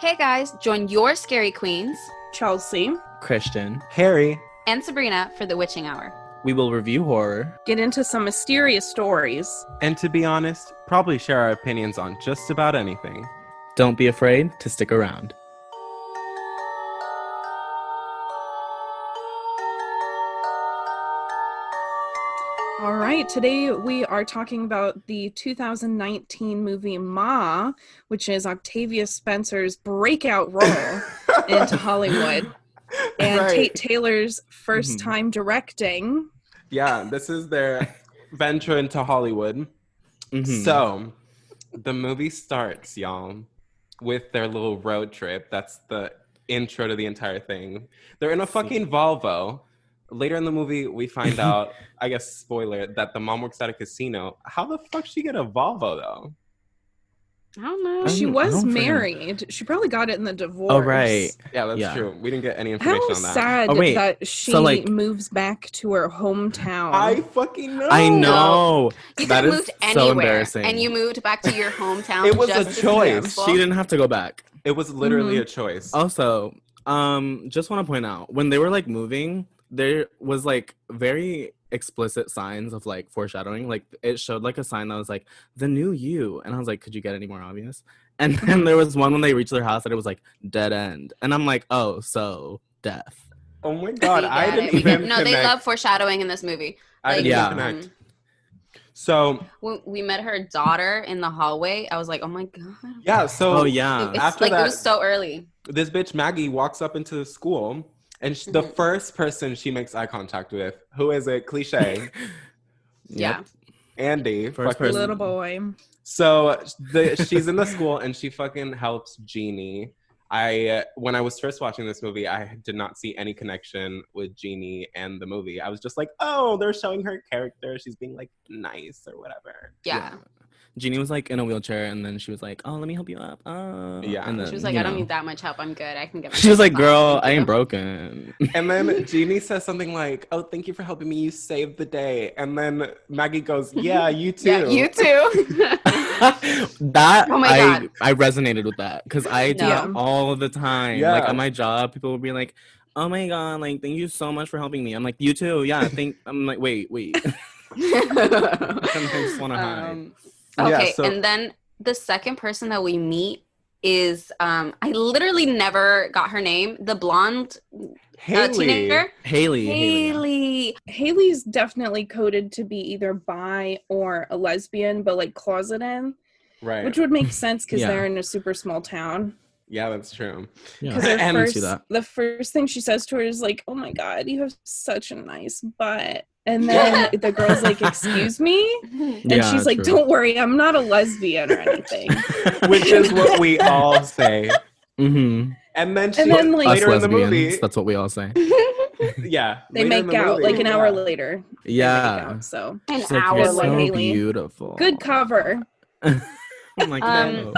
Hey guys, join your scary queens, Chelsea, Christian, Harry, and Sabrina for the Witching Hour. we will review horror, get into some mysterious stories. and to be honest, probably share our opinions on just about anything. Don't be afraid to stick around. All right, today we are talking about the 2019 movie Ma, which is Octavia Spencer's breakout role into Hollywood, and Right. Tate Taylor's first time directing. Yeah, this is their venture into Hollywood. So, the movie starts, y'all, with their little road trip. That's the intro to the entire thing. They're in a fucking Volvo. Later in the movie, we find out, I guess, spoiler, that the mom works at a casino. How the fuck she get a Volvo, though? I don't know. She I was don't married. She probably got it in the divorce. Oh, right. Yeah, that's Yeah. true. We didn't get any information How on that. sad Oh, wait. that she So, like- moves back to her hometown. I fucking know. I know. You could That have is moved so anywhere, embarrassing. and you moved back to your hometown. It was just a to see choice. the She didn't have to go back. It was literally a choice. Also, just want to point out, when they were like moving, there was like very explicit signs of like foreshadowing. Like it showed like a sign that was like the new you, and I was like, could you get any more obvious? And then there was one when they reached their house that it was like dead end, and I'm like, oh, so death. Oh my We god, get I it. didn't We even get it. No, connect. they love foreshadowing in this movie. I didn't Yeah. even connect. So, When we met her daughter in the hallway, I was like, oh my god. yeah, so Oh yeah. It's After like that- it was so early. this bitch Maggie walks up into the school, and the first person she makes eye contact with, who is it? Cliche. Yeah. Andy. First fucking- person. Little boy. So she's in the school, and she fucking helps Jeannie. When I was first watching this movie, I did not see any connection with Jeannie and the movie. I was just like, oh, they're showing her character. She's being like nice or whatever. Yeah. Jeannie was like in a wheelchair, and then she was like, oh, let me help you up. Yeah. And then, She was like, you I don't know. need that much help. I'm good. I can get She was like, myself girl, up. I Thank ain't you." broken. And then Jeannie says something like, oh, thank you for helping me. You saved the day. And then Maggie goes, yeah, you too. Yeah, you too. That Oh my God. I resonated with that because I do that No. all the time. Yeah. Like on my job, people would be like, "Oh my god, like thank you so much for helping me." I'm like, "You too." Yeah, I'm like, wait. I just want to hide. Yeah, Okay, so- and then the second person that we meet is I literally never got her name. The blonde Haley. teenager. Haley. Haley. Haley's definitely coded to be either bi or a lesbian, but like closeted, Right. which would make sense because Yeah. they're in a super small town. Yeah, that's true. Yeah. Because And- I see that. the first thing she says to her is like, "Oh my god, you have such a nice butt," and then the girl's like, "Excuse me," and Yeah, she's like, true. "Don't worry, I'm not a lesbian or anything." Which is what we all say. Mm-hmm. And then And then, like- Us later in the lesbians. movie, That's what we all say. yeah, They later in make the out movie, like an hour yeah. later. they make Yeah. out, so An She's like, hour you're like so later. Haley. beautiful. good cover. I'm like, Um, no.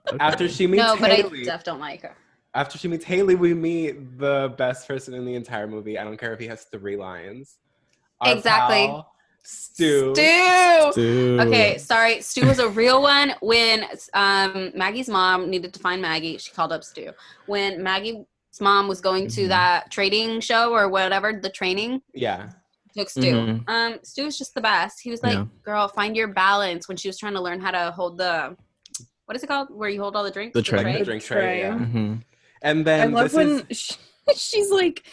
Okay. After she meets No, but Haley, I def don't like her. after she meets Haley, we meet the best person in the entire movie. I don't care if he has 3 lines. Our Exactly. pal, Stu. Dude. Okay, sorry. Stu was a real one. When Maggie's mom needed to find Maggie, she called up Stu. When Maggie's mom was going to that trading show or whatever, the training, Yeah. took Stu. Mhm. Stu was just the best. He was like, Yeah. girl, find your balance, when she was trying to learn how to hold the, what is it called? Where you hold all the drinks? The tray. The drink tray, yeah. Mm-hmm. And I then love this when is, she's like,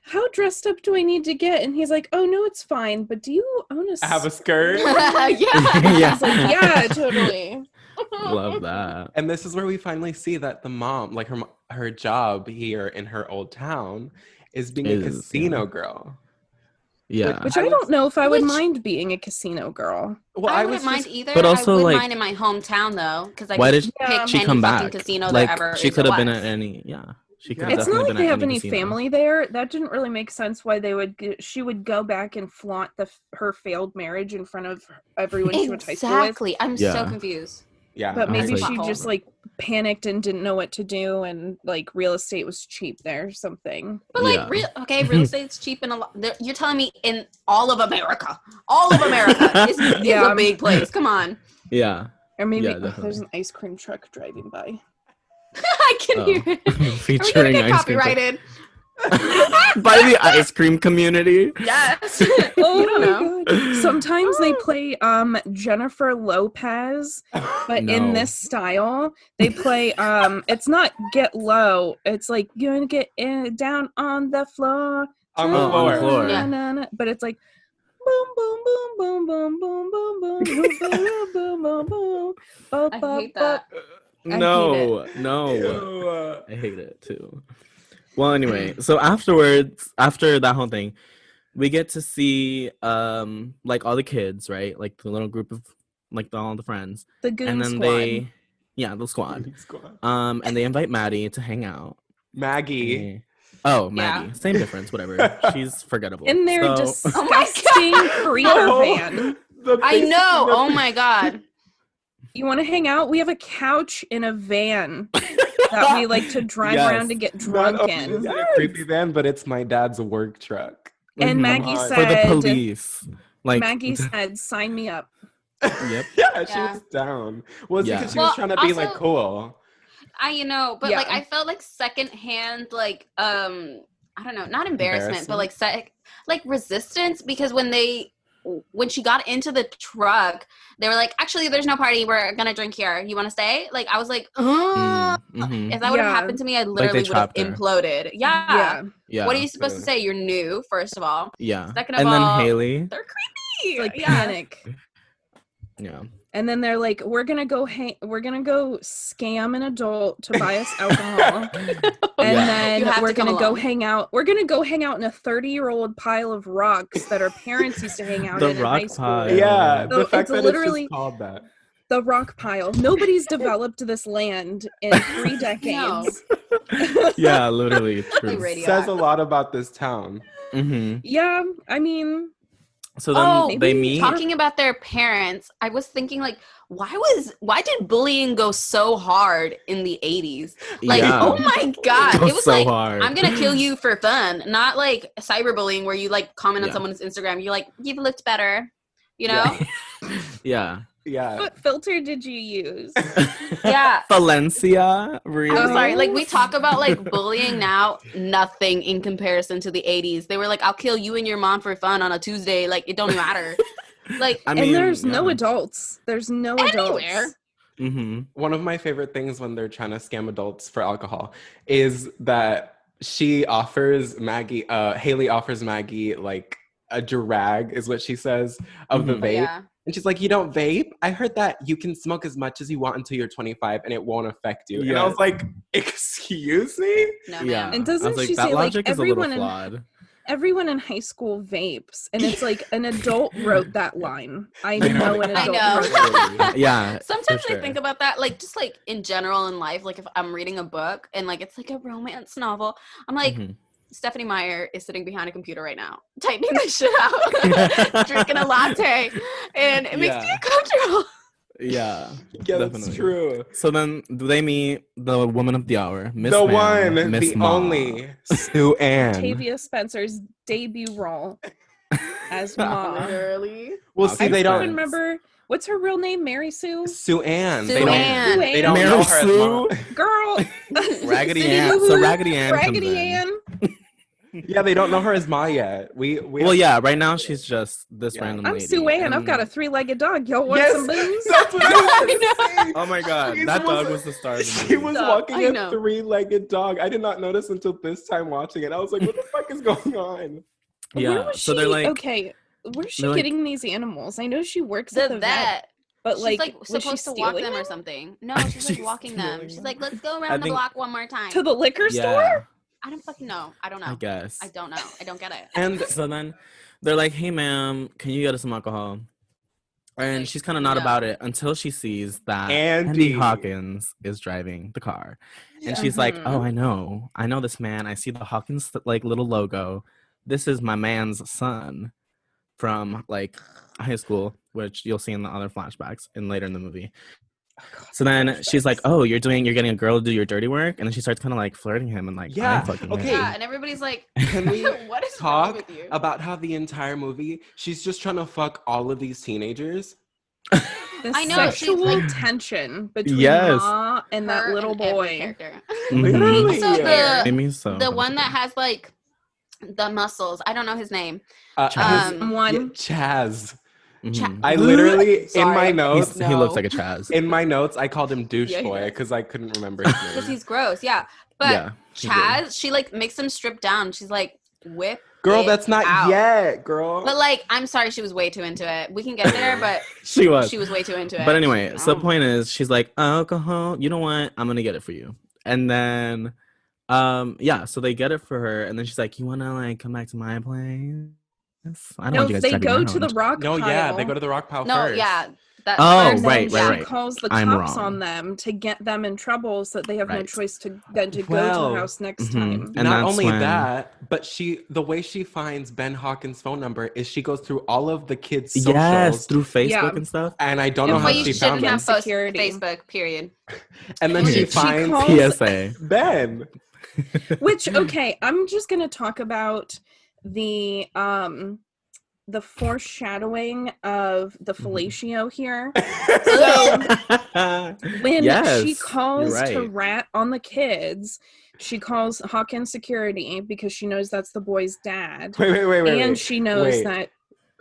"How dressed up do I need to get?" And he's like, "Oh no, it's fine. But do you own a?" I have a skirt. yeah. Yeah. He's like, "Yeah, totally." Love that. And this is where we finally see that the mom, like her job here in her old town, is being a Is, casino yeah. girl. Yeah. Which I don't know if I would Which- mind being a casino girl. Well, I was wouldn't mind just- either. But also, I would like, mind in my hometown though, because I why could did pick she any come fucking back? casino Like there ever she is could have been was. at any. Yeah. She could Yeah. have It's not definitely like been they at have any casino. family there. That didn't really make sense why they would. She would go back and flaunt her failed marriage in front of everyone she went to high school with. Exactly. I'm so Yeah. confused. Yeah. But I was maybe like- she just like panicked and didn't know what to do, and like real estate was cheap there or something. But like, Yeah. real estate's cheap in a lot. You're telling me in all of America is Yeah. a big place. Come on. Yeah. Or maybe Yeah, there's definitely. an ice cream truck driving by. I can hear it. Are we gonna Featuring get ice cream copyrighted? by the ice cream community. Yes. Oh You don't my know. God. Sometimes they play Jennifer Lopez, but in this style. They play it's not Get Low. It's like you're gonna get down on the floor. On the on the floor. Yeah. But it's like boom boom boom boom boom boom boom boom boom boom boom boom. I hate that. No. Ew. I hate it too. Well, anyway, so afterwards, after that whole thing, we get to see like all the kids, right? Like the little group of like all the friends. The Goon And then Squad. the squad. And they invite Maddie to hang out. Maggie. Oh, Maggie. Same difference, whatever. She's forgettable. In their So- disgusting creeper van. I know. Oh my God. You want to hang out? We have a couch in a van that we like to drive Yes. around to get Not drunk only in. is it a creepy van, but it's my dad's work truck. And Mhm. Maggie For the For the said, police. Like Maggie said, sign me up. Yep. Yeah, she Yeah. was down. Well, it's Yeah. because she was Well, trying to be like also- cool. But Yeah. like I felt like secondhand, like I don't know, not embarrassment, but like resistance, because when she got into the truck, they were like, actually, there's no party. We're gonna drink here. You want to stay? Like I was like, Mhm. if that would have Yeah. happened to me, I literally would have trapped her. imploded. Yeah. Yeah. What are you supposed to say? You're new, first of all. Yeah. Second of and all, then Haley. they're creepy. Like Yeah. panic. Yeah. And then they're like, we're gonna go scam an adult to buy us alcohol. And Yeah. then You have we're to come gonna go along. hang out. We're gonna go hang out in a 30-year-old pile of rocks that our parents used to hang out The in rock high school. pile. Yeah, So the fact it's that literally- it's just called that. The rock pile. Nobody's developed this land in 3 decades. Yeah, literally true. Radio. Says a lot about this town. Mm-hmm. Yeah, I mean, So then maybe they meet. Talking about their parents, I was thinking like, why did bullying go so hard in the 80s? Like, Yeah. oh my God. Go It was so like, hard. I'm going to kill you for fun. Not like cyberbullying where you like comment on Yeah. someone's Instagram. You're like, you've looked better, you know? Yeah. Yeah. what filter did you use? Yeah. Valencia. Really? I'm sorry. Like, we Oh. talk about like bullying now, nothing in comparison to the 80s. They were like, I'll kill you and your mom for fun on a Tuesday. Like, it don't matter. Like, I mean, And there's no yeah. adults. There's no Anywhere. adults. Mm-hmm. One of my favorite things when they're trying to scam adults for alcohol is that Haley offers Maggie like a drag, is what she says, of the Mhm. vape. yeah. And she's like, you don't vape? I heard that you can smoke as much as you want until you're 25 and it won't affect you. And I Yeah. was like, excuse me? No, Yeah. ma'am. And doesn't I was like, she that say, like, logic is a everyone little in- flawed. Everyone in high school vapes, and it's like an adult wrote that line. I know an I adult know. wrote that. Yeah. Sometimes for I think sure. about that, like just like in general in life, like if I'm reading a book and like it's like a romance novel, I'm like, Mhm. Stephanie Meyer is sitting behind a computer right now, typing this shit out, drinking a latte, and it makes me Yeah. uncomfortable. Yeah. Yeah, that's Definitely. true. So then they meet the woman of the hour, Miss The Ma'am, one, Miss the Ma. only, Sue Ann. Octavia Spencer's debut role as Ma. Literally. Well, I see, I they don't don't. remember what's her real name. Mary Sue. Sue Ann. Sue They don't. Ann. They don't Mary know her as Sue? Ma. Girl. Raggedy Cindy Ann. Lou So Who? Raggedy Ann comes Raggedy in. Ann. Yeah, they don't know her as Ma yet. We Well, yeah. Right now she's just this Yeah. random I'm lady. Sue Ann. I've and- got a 3-legged dog. Y'all want Yes, some booze? that's what I was gonna say. Oh my god, She that was- dog was the star of the movie. She was Stop. walking I a know. 3-legged dog. I did not notice until this time watching it. I was like, what the fuck is going on? Yeah. Where was So she? they're like, okay. Where's she they're like- getting these animals? I know she works at The the vet, vet. but She's like, like was she supposed to walk stealing them or them something. No, she's like She's walking them. stealing She's them. like, let's go I around the think- block one more time. to the liquor yeah, store? I don't fucking know. I don't know. I guess. I don't know. I don't get it. And So then they're like, hey, ma'am, can you get us some alcohol? And she's kind of not No. about it until she sees that Andy. Andy Hawkins is driving the car. And she's like, Mhm. oh, I know this man. I see the Hawkins like little logo. This is my man's son from like high school, which you'll see in the other flashbacks and later in the movie. So then she's like, oh, you're getting a girl to do your dirty work? And then she starts kind of like flirting him and like, Yeah, eye fucking okay. him. Yeah, and everybody's like, can we what is wrong talk with you? about how the entire movie, she's just trying to fuck all of these teenagers? The I know, sexual tension between Ma and that little boy. Literally. Also, the one that has like the muscles. I don't know his name. Chaz. Mm-hmm. I literally in my notes. He looks like a Chaz. In my notes, I called him douche boy because I couldn't remember his name. Because he's gross. Yeah, but Chaz, she like makes him strip down. She's like whip. Girl, that's not yet, girl. But like, I'm sorry, she was way too into it. We can get there, but she was way too into it. But anyway, so the point is, she's like, alcohol. You know what? I'm gonna get it for you. And then, so they get it for her, and then she's like, you wanna like come back to my place? I don't want you guys they go to the rock pile. No, yeah, they go to the rock pile first. No, yeah. Right. She calls the cops on them to get them in trouble so that they have no choice than to go to the house next time. And not only that, but the way she finds Ben Hawkins' phone number is she goes through all of the kids' socials. Yes, through Facebook and stuff. And I don't know how she found them. Facebook, period. And then she finds PSA. Ben. Which, okay, I'm just going to talk about the foreshadowing of the fellatio here. So when she calls to rat on the kids, she calls Hawkins security because she knows that's the boy's dad. Wait. And she knows that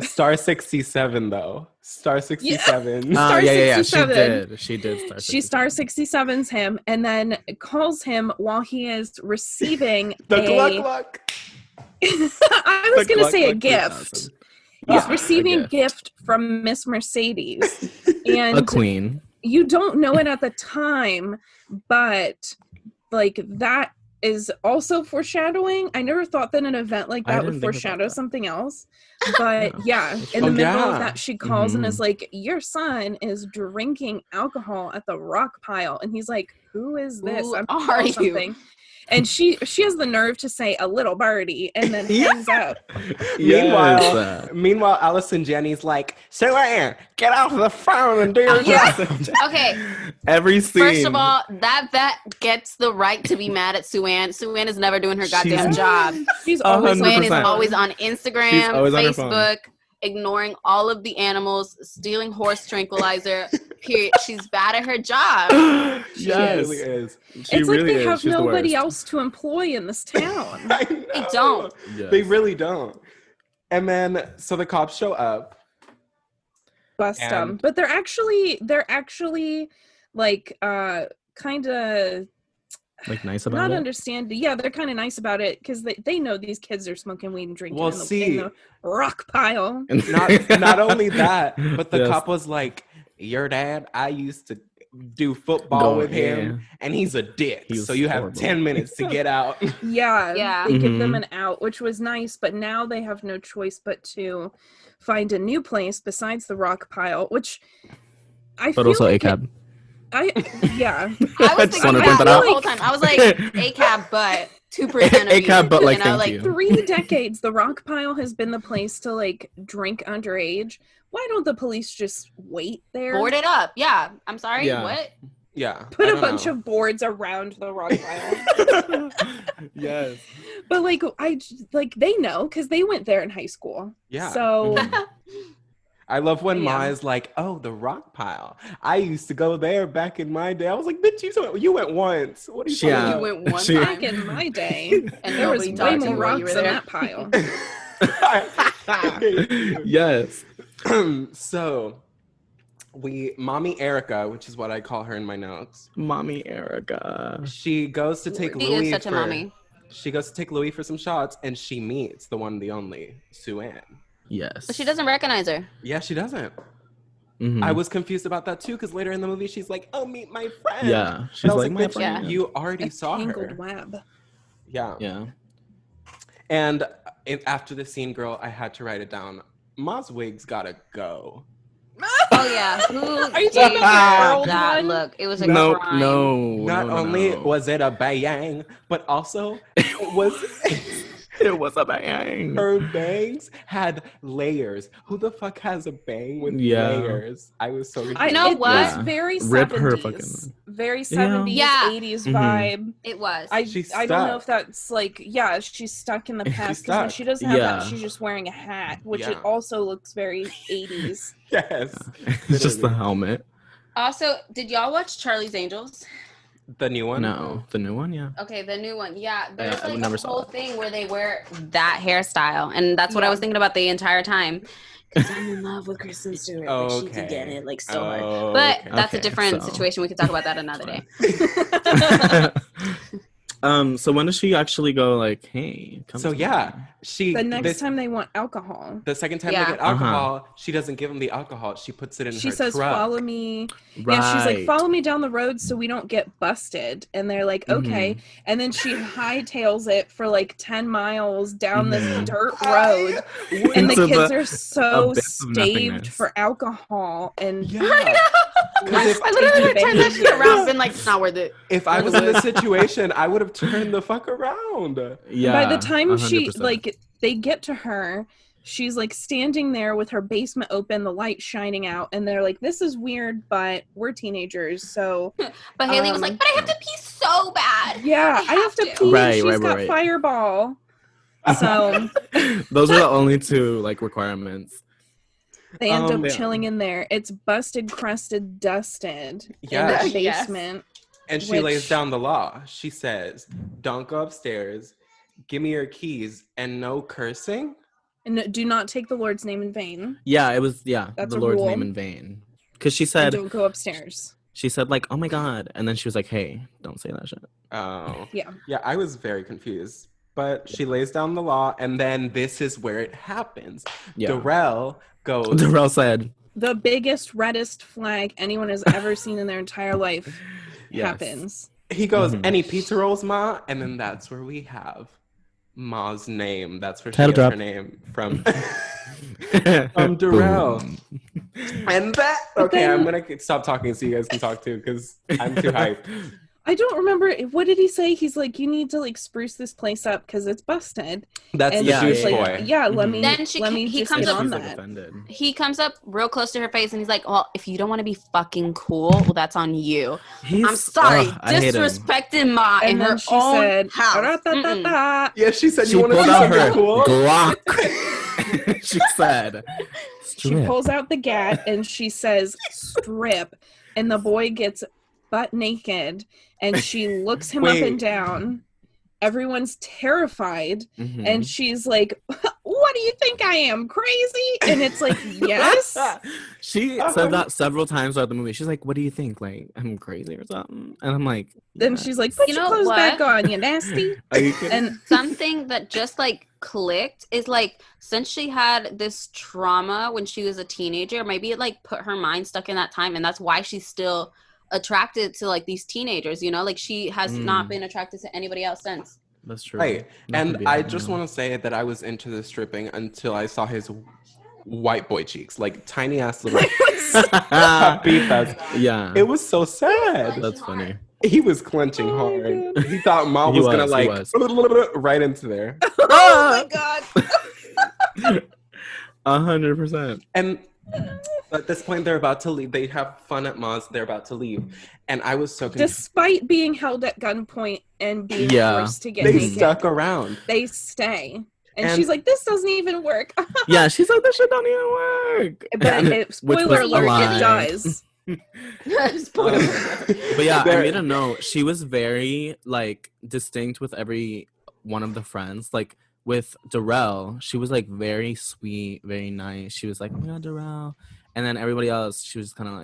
Star 67 though. Star 67. Star 67. She did Star 67. She Star 67s him and then calls him while he is receiving the gluck. I was going to say a gift. He's receiving a gift from Miss Mercedes. And a queen. You don't know it at the time, but like that is also foreshadowing. I never thought that an event like that would foreshadow something else. But in the middle of that, she calls and is like, your son is drinking alcohol at the rock pile. And he's like, who is this? Who are you? And she has the nerve to say a little birdie and then hangs up. Meanwhile, Allison Janney's like, Sabrina, get off the phone and do your job. Okay. Every scene. First of all, that vet gets the right to be mad at Sue-Ann. Sue-Ann is never doing her goddamn job. She's always Sue-Ann is always on Instagram, Facebook, ignoring all of the animals, stealing horse tranquillizer. Period. She's bad at her job. She really is. It's like they have nobody else to employ in this town. They don't. Yes. They really don't. And then, so the cops show up. Bust them. But they're actually like, kind of... Like nice about not it? Understanding. Yeah, they're kind of nice about it because they know these kids are smoking weed and drinking in the rock pile. Not only that, but the cop was like, your dad, I used to do football with him, and he's a dick. So you have 10 minutes to get out. Yeah. They give them an out, which was nice, but now they have no choice but to find a new place besides the rock pile, which I feel also like ACAB. I was thinking that the whole time. I was like, ACAB, but 2% of ACAB, but like, thank you. 3 decades, the rock pile has been the place to like drink underage. Why don't the police just wait there? Board it up. Yeah. I'm sorry. Yeah. What? Yeah. Put a bunch of boards around the rock pile. Yes. But like they know because they went there in high school. Yeah. So I love when Ma is like, oh, the rock pile. I used to go there back in my day. I was like, bitch, you went once. What are you talking about? You went one time. Back in my day. And there was way more rocks in that pile. Yes. So, Mommy Erica, which is what I call her in my notes. Mommy Erica. She goes to take Louis. Is such a mommy. She goes to take Louis for some shots, and she meets the one and the only Sue-Ann. Yes. But she doesn't recognize her. Yeah, she doesn't. Mm-hmm. I was confused about that too, because later in the movie, she's like, "Oh, meet my friend." Yeah, she's like, "My friend." You already saw her. Tangled web. Yeah. Yeah. And after the scene, girl, I had to write it down. Ma's wig's gotta go. Oh yeah, who are you talking about that look? It was a crime. Not only was it a bang, but also it was It was a bang. Her bangs had layers. Who the fuck has a bang with layers? I was so confused. You know it what? was very Rip 70s. her fucking... Very 70s, Yeah. 80s vibe. It was. I don't know if that's like, she's stuck in the past because when she doesn't have that, she's just wearing a hat, which it also looks very 80s. Yes. It's just the helmet. Also, did y'all watch Charlie's Angels? The new one? No. The new one, yeah. Okay, the new one. Yeah, there's like never a saw whole that. thing where they wear that hairstyle, and that's what I was thinking about the entire time. Because I'm in love with Kristen Stewart, but she can get it like so hard. But that's a different situation. We could talk about that another day. So when does she actually go like, hey, come So to yeah, me? the next time they want alcohol. The second time they get alcohol, she doesn't give them the alcohol. She puts it in her truck. She says, follow me. Right. Yeah, she's like, follow me down the road so we don't get busted. And they're like, okay. And then she hightails it for like 10 miles down this dirt road. And the kids are so staved for alcohol. And I literally turned that shit around and been like, it's not worth it. If I was in this situation, I would have turned the fuck around. Yeah. By the time 100%. she, like, they get to her, she's like standing there with her basement open, the light shining out, and they're like, this is weird, but we're teenagers, so. But Haley was like, but I have to pee so bad. Yeah, I have to pee. Right, She's got Fireball. So. Those are the only two, like, requirements. They end up chilling in there. It's busted, crusted, dusted in the basement. And she lays down the law. She says, don't go upstairs. Give me your keys and no cursing. And do not take the Lord's name in vain. Yeah, it was, That's the a Lord's rule. name in vain. Because she said... And don't go upstairs. She said, like, oh my God. And then she was like, hey, don't say that shit. Oh. Yeah. Yeah, I was very confused. But she lays down the law, and then this is where it happens. Yeah. Darrell goes... Darrell said... The biggest, reddest flag anyone has ever seen in their entire life happens. He goes, any pizza rolls, Ma? And then that's where we have Ma's name. That's where she gets her name from. From Darrell. And that... Okay, I'm going to stop talking so you guys can talk too, because I'm too hyped. I don't remember. What did he say? He's like, you need to like spruce this place up because it's busted. That's the Jewish boy. Yeah, let me he just comes get up, on that. He comes up real close to her face and he's like, well, if you don't want to be fucking cool, well, that's on you. I'm sorry, disrespecting Ma in her own house. Yeah, she said, you want to see something cool? Glock. She said, strip. She pulls out the gat and she says, strip. And the boy gets butt naked and she looks him up and down. Everyone's terrified and she's like, what do you think I am, crazy? And it's like, yes. She said that several times throughout the movie. She's like, what do you think, like I'm crazy or something? And I'm like, then she's like, put your clothes back on, you nasty. And something that just like clicked is like, since she had this trauma when she was a teenager, maybe it like put her mind stuck in that time, and that's why she's still attracted to like these teenagers, you know, like she has not been attracted to anybody else since. That's true. Right. And I just want to say that I was into the stripping until I saw his white boy cheeks, like tiny ass little papitas. Yeah. It was so sad. That's funny. He was clenching hard. He thought Ma was gonna like right into there. Oh my God. 100%. And at this point, they're about to leave. They have fun at Ma's. They're about to leave. And I was so confused. Despite being held at gunpoint and being forced to get naked. They stuck around. They stay. And she's like, this doesn't even work. Yeah, she's like, this shit don't even work. But spoiler alert, it does. Spoiler but yeah, I made a note. She was very, like, distinct with every one of the friends. Like, with Darrell, she was like very sweet, very nice. She was like, oh my God, Darrell. And then everybody else, she was kind of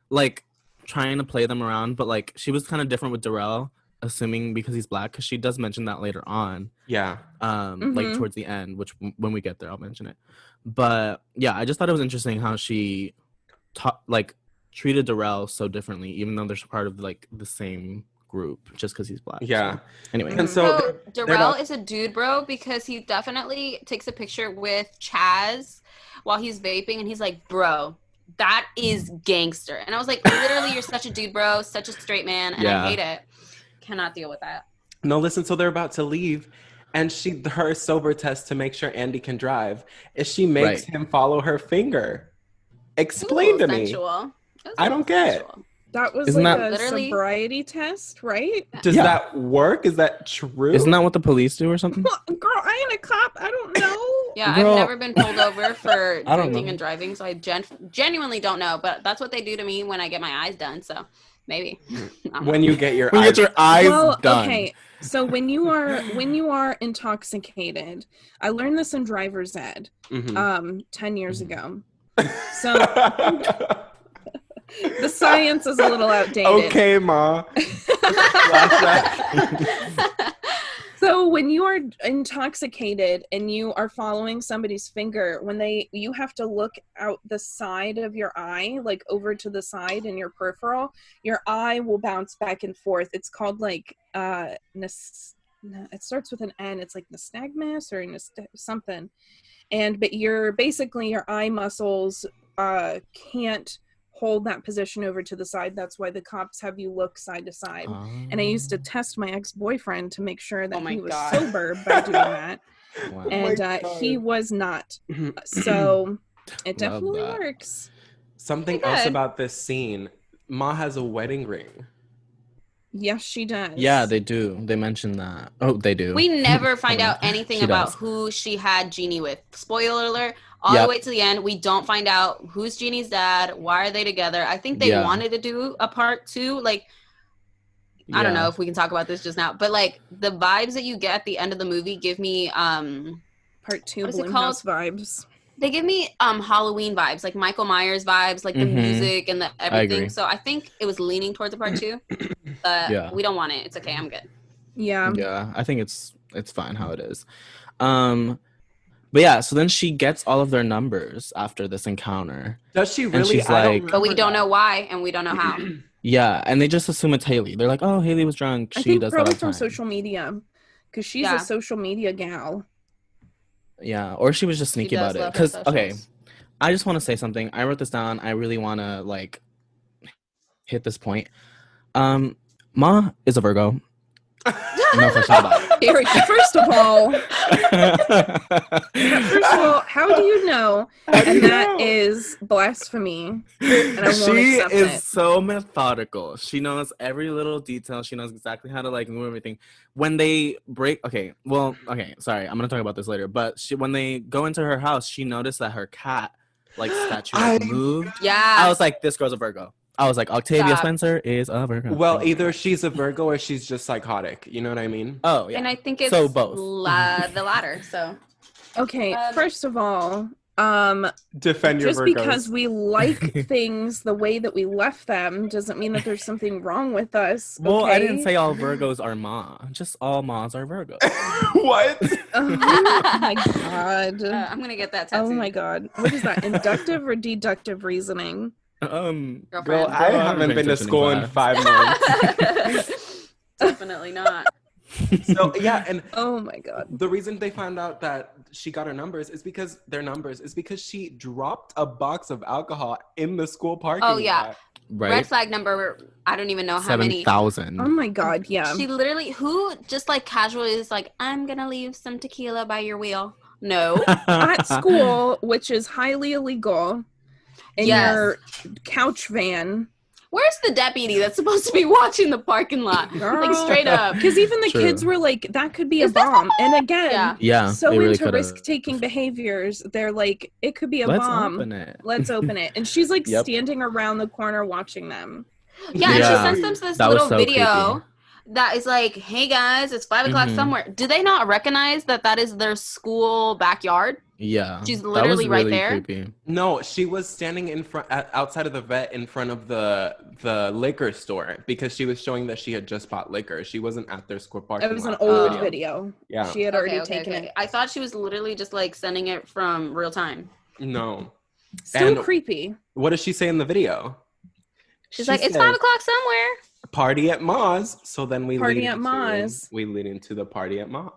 like trying to play them around. But like, she was kind of different with Darrell, assuming because he's black, because she does mention that later on. Yeah. Like towards the end, which when we get there, I'll mention it. But yeah, I just thought it was interesting how she treated Darrell so differently, even though they're part of like the same group, just because he's black. Yeah. So, anyway. And so Darrell is a dude bro because he definitely takes a picture with Chaz while he's vaping and he's like, bro, that is gangster. And I was like, literally, you're such a dude bro, such a straight man, and I hate it. Cannot deal with that. No, listen, so they're about to leave And her sober test to make sure Andy can drive is she makes him follow her finger. Explain to me. I don't get it. That was a sobriety test, right? Does that work? Is that true? Isn't that what the police do or something? Well, girl, I ain't a cop. I don't know. Yeah, I've never been pulled over for drinking and driving, so I genuinely don't know. But that's what they do to me when I get my eyes done. So maybe when you get your eyes done. Okay, so when you are intoxicated, I learned this in driver's ed 10 years ago. So the science is a little outdated. Okay, Ma. So when you are intoxicated and you are following somebody's finger, you have to look out the side of your eye, like over to the side in your peripheral, your eye will bounce back and forth. It's called like, it starts with an N. It's like nystagmus or something. But your eye muscles can't hold that position over to the side. That's why the cops have you look side to side. And I used to test my ex-boyfriend to make sure that he was sober by doing that. Wow. And he was not. So it definitely works. Something else about this scene. Ma has a wedding ring. Yes, she does. Yeah, they do. They mention that. Oh, they do. We never find out anything about who she had Jeannie with. Spoiler alert. All the way to the end, we don't find out who's Jeannie's dad. Why are they together? I think they wanted to do a part 2. Like, I don't know if we can talk about this just now, but like the vibes that you get at the end of the movie give me part 2 Blumhouse vibes. They give me Halloween vibes, like Michael Myers vibes, like the music and the everything. So I think it was leaning towards a part 2. But we don't want it. It's okay. I'm good. Yeah. Yeah, I think it's fine how it is. But yeah, so then she gets all of their numbers after this encounter. Does she really? But we don't know why, and we don't know how. Yeah, and they just assume it's Haley. They're like, "Oh, Haley was drunk. She does that all the time." From social media, because she's a social media gal. Yeah, or she was just sneaky about it. Because I just want to say something. I wrote this down. I really want to like hit this point. Ma is a Virgo. No question about it. First of all, how do you know? And that is blasphemy. And I won't accept it. She is so methodical. She knows every little detail. She knows exactly how to like move everything. When they break, sorry, I'm gonna talk about this later. But when they go into her house, she noticed that her cat like statue moved. Yeah, I was like, this girl's a Virgo. I was like, Octavia Spencer is a Virgo. Well, either she's a Virgo or she's just psychotic. You know what I mean? Oh, yeah. And I think it's so both. The latter. So, okay. First of all, defend your just Virgos. Because we like things the way that we left them doesn't mean that there's something wrong with us. Well, I didn't say all Virgos are Ma. Just all Ma's are Virgos. What? Oh my God. I'm gonna get that tattoo. Oh my God. What is that? Inductive or deductive reasoning? Girl, I haven't been to school in 5 months. Definitely not. So yeah, and oh my God, the reason they found out that she got her numbers is because she dropped a box of alcohol in the school parking lot. Oh yeah, right. Red flag number. I don't even know how many. 7,000. Oh my God, yeah. She literally, who just like casually is like, I'm gonna leave some tequila by your wheel. No, at school, which is highly illegal. In your couch van. Where's the deputy that's supposed to be watching the parking lot? Girl. Like straight up. Because even the kids were like, that could be a bomb. And again, so really into risk-taking behaviors, they're like, it could be a bomb. Let's open it. And she's like standing around the corner watching them. Yeah, and she sends them this little video. Creepy. That is like, hey guys, it's 5 o'clock somewhere. Do they not recognize that is their school backyard? Yeah. She's literally right there. Creepy. No, she was standing in front, outside of the vet in front of the liquor store because she was showing that she had just bought liquor. She wasn't at their school parking lot. It was an old video. Yeah. She had already taken it. I thought she was literally just like sending it from real time. No. Still creepy. What does she say in the video? She's like, it's 5 o'clock somewhere. Party at Ma's. So then we lead into the party at Ma's.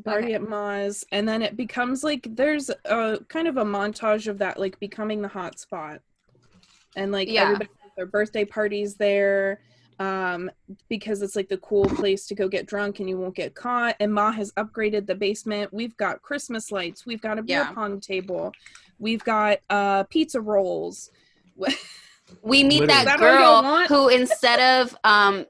Party at Ma's, and then it becomes like there's a kind of a montage of that like becoming the hot spot, and like everybody has their birthday parties there. because it's like the cool place to go get drunk and you won't get caught. And Ma has upgraded the basement. We've got Christmas lights. We've got a beer pong table. We've got pizza rolls. We meet that girl who, instead of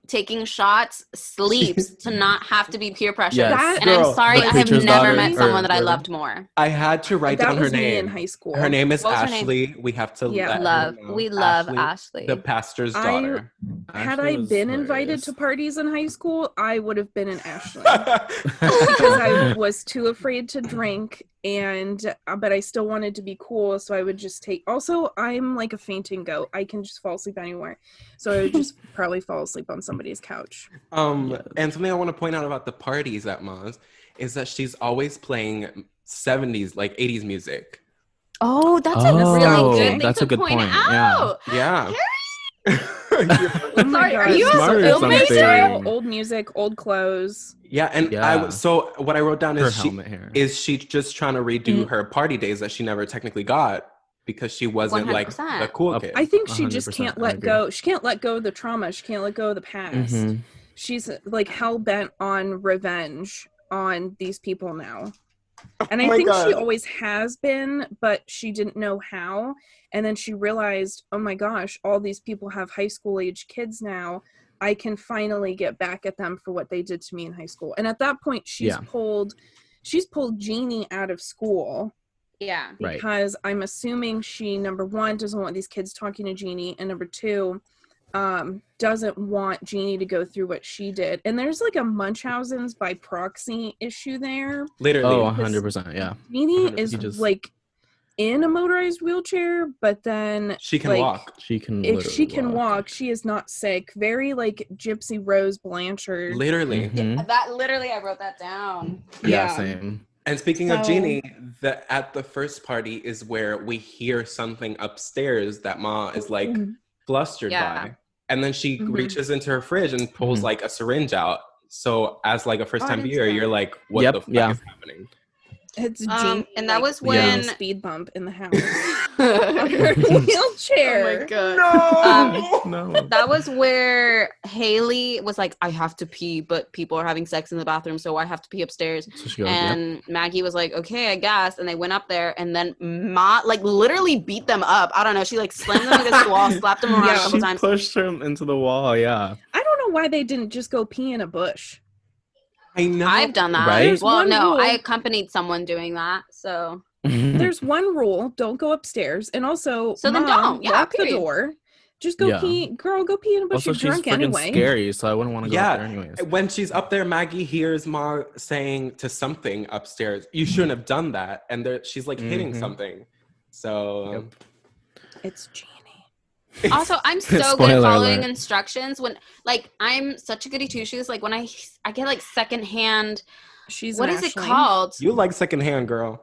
taking shots, sleeps to not have to be peer pressured. Yes. And I'm sorry, I have never met someone that I loved more. I had to write down her name. In high school. Her name is Ashley. We have to love. We love Ashley, the pastor's daughter. Had I been invited to parties in high school, I would have been an Ashley because I was too afraid to drink. But I still wanted to be cool, so I would just take. Also, I'm like a fainting goat. I can just fall asleep anywhere, so I would just probably fall asleep on somebody's couch. And something I want to point out about the parties at Ma's is that she's always playing 70s, like 80s music. Oh, that's a really good thing that's to a good point point. out. Yeah. Sorry, are you a film major? Old music, old clothes. Yeah, and so what I wrote down is she just trying to redo her party days that she never technically got because she wasn't 100%. Like the cool kid. I think she just can't let go. She can't let go of the trauma. She can't let go of the past. Mm-hmm. She's like hell bent on revenge on these people now. And I think she always has been, but she didn't know how. And then she realized, oh my gosh, all these people have high school age kids now. I can finally get back at them for what they did to me in high school. And at that point, she's pulled Jeannie out of school. Yeah. Because I'm assuming she, number one, doesn't want these kids talking to Jeannie. And number two, doesn't want Jeannie to go through what she did. And there's like a Munchausen's by proxy issue there. Literally. Oh, 100%. Yeah. Jeannie is like in a motorized wheelchair, but then she can walk. If she can walk, she is not sick. Very like Gypsy Rose Blanchard. Literally. Mm-hmm. I wrote that down. Yeah, same. And speaking of Jeannie, at the first party is where we hear something upstairs that Ma is like flustered by. And then she reaches into her fridge and pulls like a syringe out. So as like a first time viewer, you're like, what the fuck is happening? It's Jean, and that was when speed bump in the house on her wheelchair. Oh my god! No. That was where Haley was like, "I have to pee, but people are having sex in the bathroom, so I have to pee upstairs." So she goes, and Maggie was like, "Okay, I guess." And they went up there, and then Ma like literally beat them up. I don't know. She like slammed them against the wall, slapped them around a couple times, pushed them into the wall. Yeah. I don't know why they didn't just go pee in a bush. I know. I've done that. Right? Well, no, I accompanied someone doing that. So there's one rule: don't go upstairs, and also then don't lock the door. Just go pee, girl. Go pee in a bush. Also, you're drunk anyway. Scary, so I wouldn't want to go up there anyways. When she's up there, Maggie hears Ma saying to something upstairs, "You shouldn't have done that," and she's like hitting something. So it's Jeannie. Also, I'm so good at following instructions when, like, I'm such a goody two shoes. Like when I get like secondhand. What is it called? You like secondhand, girl.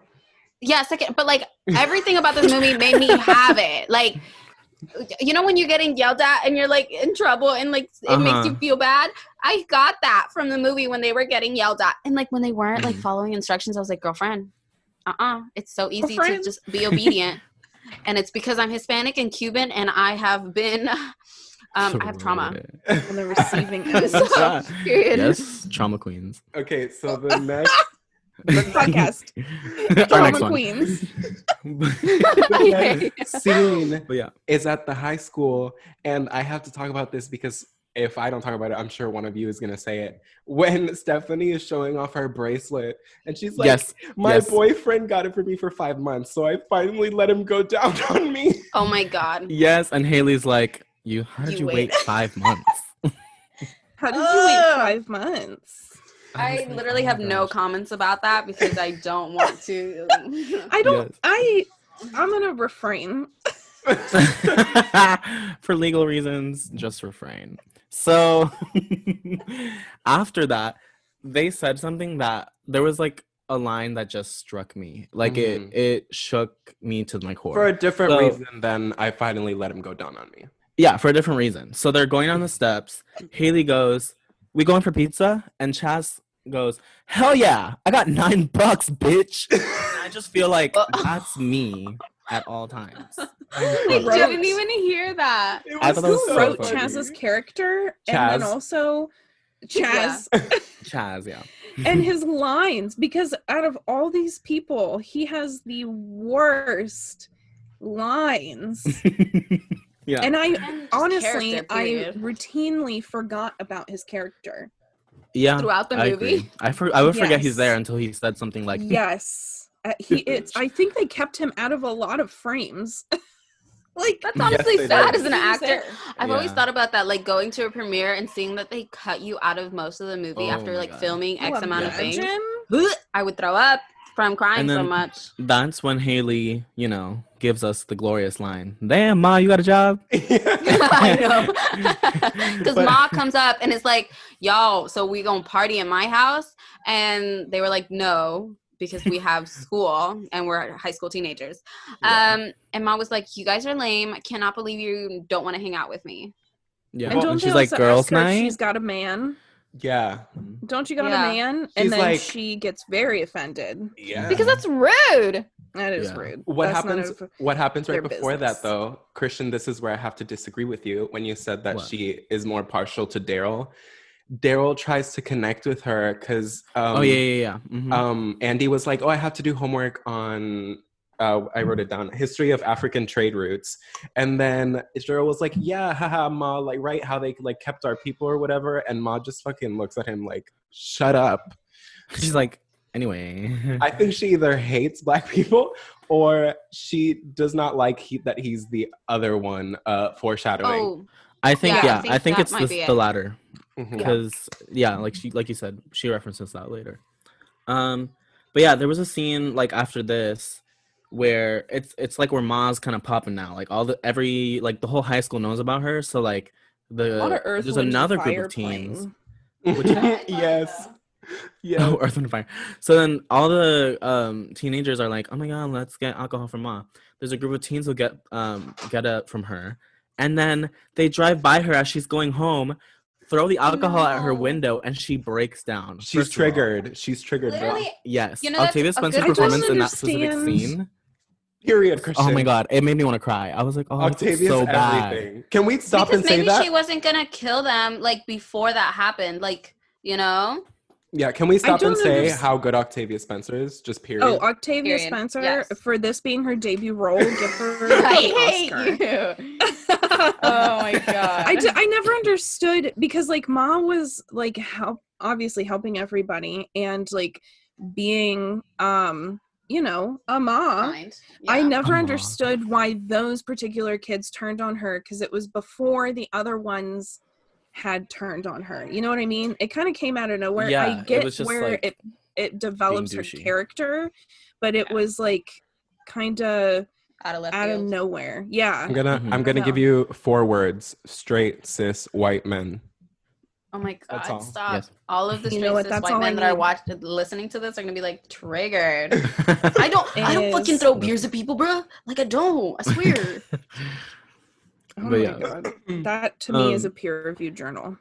Yeah, but like everything about this movie made me have it. Like, you know, when you're getting yelled at and you're like in trouble and like it makes you feel bad. I got that from the movie when they were getting yelled at, and like when they weren't like following instructions, I was like, girlfriend, it's so easy to just be obedient. And it's because I'm Hispanic and Cuban, and I have been, I have trauma. On the receiving end. Yes, trauma queens. Okay, so the next podcast, trauma queens. The next scene is at the high school, and I have to talk about this because if I don't talk about it, I'm sure one of you is going to say it. When Stephanie is showing off her bracelet and she's like, my boyfriend got it for me for 5 months, so I finally let him go down on me. Oh my God. Yes, and Haley's like, how did you wait 5 months? How did you wait 5 months? I literally have no comments about that because I don't want to. I'm going to refrain. For legal reasons, just refrain. So after that, they said something that there was like a line that just struck me. Like it shook me to my core. For a different reason than I finally let him go down on me. Yeah, for a different reason. So they're going down the steps. Haley goes, "We going for pizza?" And Chaz goes, "Hell yeah, I got $9, bitch." I just feel like that's me. at all times. I didn't even hear that. I thought that was Who so wrote funny. Chaz's character? Chaz. And then also Chaz. Chaz, yeah. And his lines, because out of all these people, he has the worst lines. Yeah. And And honestly, character, I period. routinely forgot about his character. Yeah. Throughout the I movie? agree. I would forget Yes. he's there until he said something like, Yes. I think they kept him out of a lot of frames. Like, That's honestly they sad did. as an He was actor. there. I've always Yeah. thought about that, like going to a premiere and seeing that they cut you out of most of the movie Oh after my like God. filming X amount of things. Imagine. I would throw up from crying And then- so much. that's when Haley, gives us the glorious line, "Damn, Ma, you got a job?" I know. Because Ma comes up and it's like, y'all, so we gonna party in my house? And they were like, no, because we have school and we're high school teenagers. Yeah. And Ma was like, you guys are lame. I cannot believe you don't want to hang out with me. Yeah. And don't she's they like, also "Girls' ask her if night." she's got a man? Yeah. Don't you got Yeah. a man? She's And then like- she gets very offended. Yeah. Because that's rude. That is Yeah. rude. What That's none happens? of What happens right their before business. that, though, Christian? This is where I have to disagree with you when you said that What? she is more partial to Daryl. Daryl tries to connect with her because Oh yeah. Mhm. Andy was like, "Oh, I have to do homework on." I wrote it down. History of African trade routes, and then Daryl was like, "Yeah, haha, Ma, like right how they like kept our people or whatever," and Ma just fucking looks at him like, "Shut up." She's like, anyway. I think she either hates Black people or she does not like that he's the other one. Foreshadowing. Oh, I think Yeah, I think that it's might be the it. latter. Mhm. Because like you said, she references that later. But yeah, there was a scene like after this where it's like where Ma's kind of popping now. Like the whole high school knows about her. So like a lot of Earth, there's Wind, and another group Fire of teens. playing. Yes. Yes. Oh, Earth, Wind, and Fire. So then all the teenagers are like, "Oh my God, let's get alcohol from Ma." There's a group of teens who get it from her, and then they drive by her as she's going home, throw the alcohol at her No. window, and she breaks down. She's First of all, triggered. She's triggered. Bro. literally, yes, You know, that's Octavia a Spencer's good performance point. in that specific understand. scene. Period, Christian. Oh my God, it made me want to cry. I was like, "Oh, Octavia's it's so bad." everything. Can we stop because and say maybe that? she wasn't gonna kill them like before that happened. Like, you know? Yeah, can we stop and don't say underst- how good Octavia Spencer is? Just period. Oh, Octavia Period. Spencer, Yes. for this being her debut role, give her I the hate Oscar. you. Oh my God. I never understood, because like Ma was like obviously helping everybody and like being a Ma. Mind. I Yeah. never Ma. understood why those particular kids turned on her, because it was before the other ones had turned on her. You know what I mean? It kind of came out of nowhere. Yeah, I it get was just, where like, it develops her douchey. character, but it was like kind of Out of left out of field. nowhere. Yeah. I'm gonna give you 4 words: straight cis white men. Oh my That's God, all. stop. Yes. All of the You straight know what? cis That's white all I men that are need. listening to this are gonna be like triggered. I don't fucking throw beers at people, bro. Like I don't. I swear. Oh But my yeah. God. That to me is a Um, peer-reviewed journal.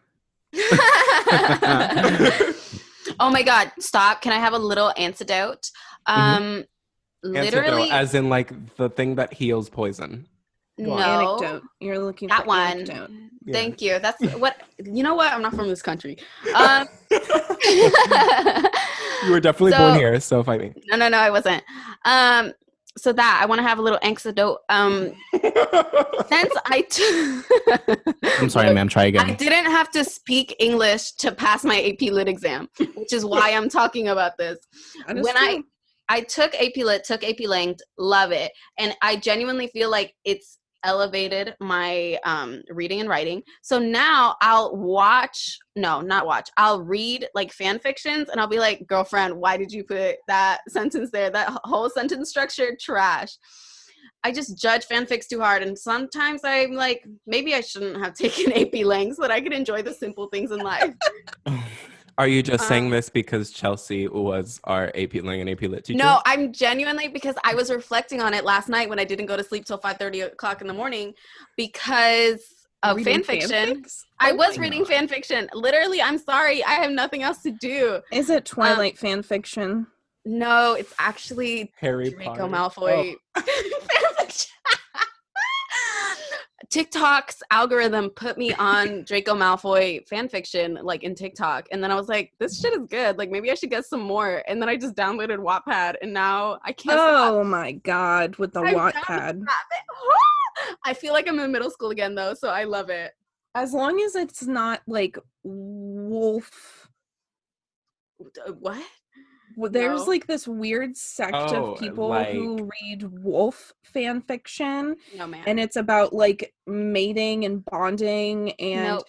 Oh my God, stop. Can I have a little antidote? Literally Antidote, as in like the thing that heals poison. no. Anecdote. You're looking That for one. anecdote. Yeah. Thank you. That's what you know what? I'm not from this country. You were definitely born here, so fight me. No, I wasn't. So that I want to have a little anecdote. Since I'm sorry, ma'am. Try I again. didn't have to speak English to pass my AP Lit exam, which is why I'm talking about this. That is When true. I took AP Lit, took AP Lang, love it, and I genuinely feel like it's elevated my reading and writing. So now I'll I'll read like fan fictions and I'll be like, girlfriend, why did you put that sentence there? That whole sentence structure, trash. I just judge fanfics too hard, and sometimes I'm like, maybe I shouldn't have taken AP Lang so that I could enjoy the simple things in life. Are you just saying this because Chelsea was our AP Lang and AP Lit teacher? No, I'm genuinely, because I was reflecting on it last night when I didn't go to sleep till 5:30 o'clock in the morning because of Reading fan fiction. fanfics? I Oh was my reading God. fan fiction. Literally, I'm sorry. I have nothing else to do. Is it Twilight fan fiction? No, it's actually Harry Draco Potter. Malfoy. Fan TikTok's algorithm put me on Draco Malfoy fanfiction, like in TikTok. And then I was like, this shit is good. Like, maybe I should get some more. And then I just downloaded Wattpad, and now I can't Oh stop. my God, with the Wattpad. I feel like I'm in middle school again, though, so I love it. As long as it's not like wolf. What? There's No. like this weird sect of people who read wolf fan fiction. No, man. And it's about like mating and bonding. And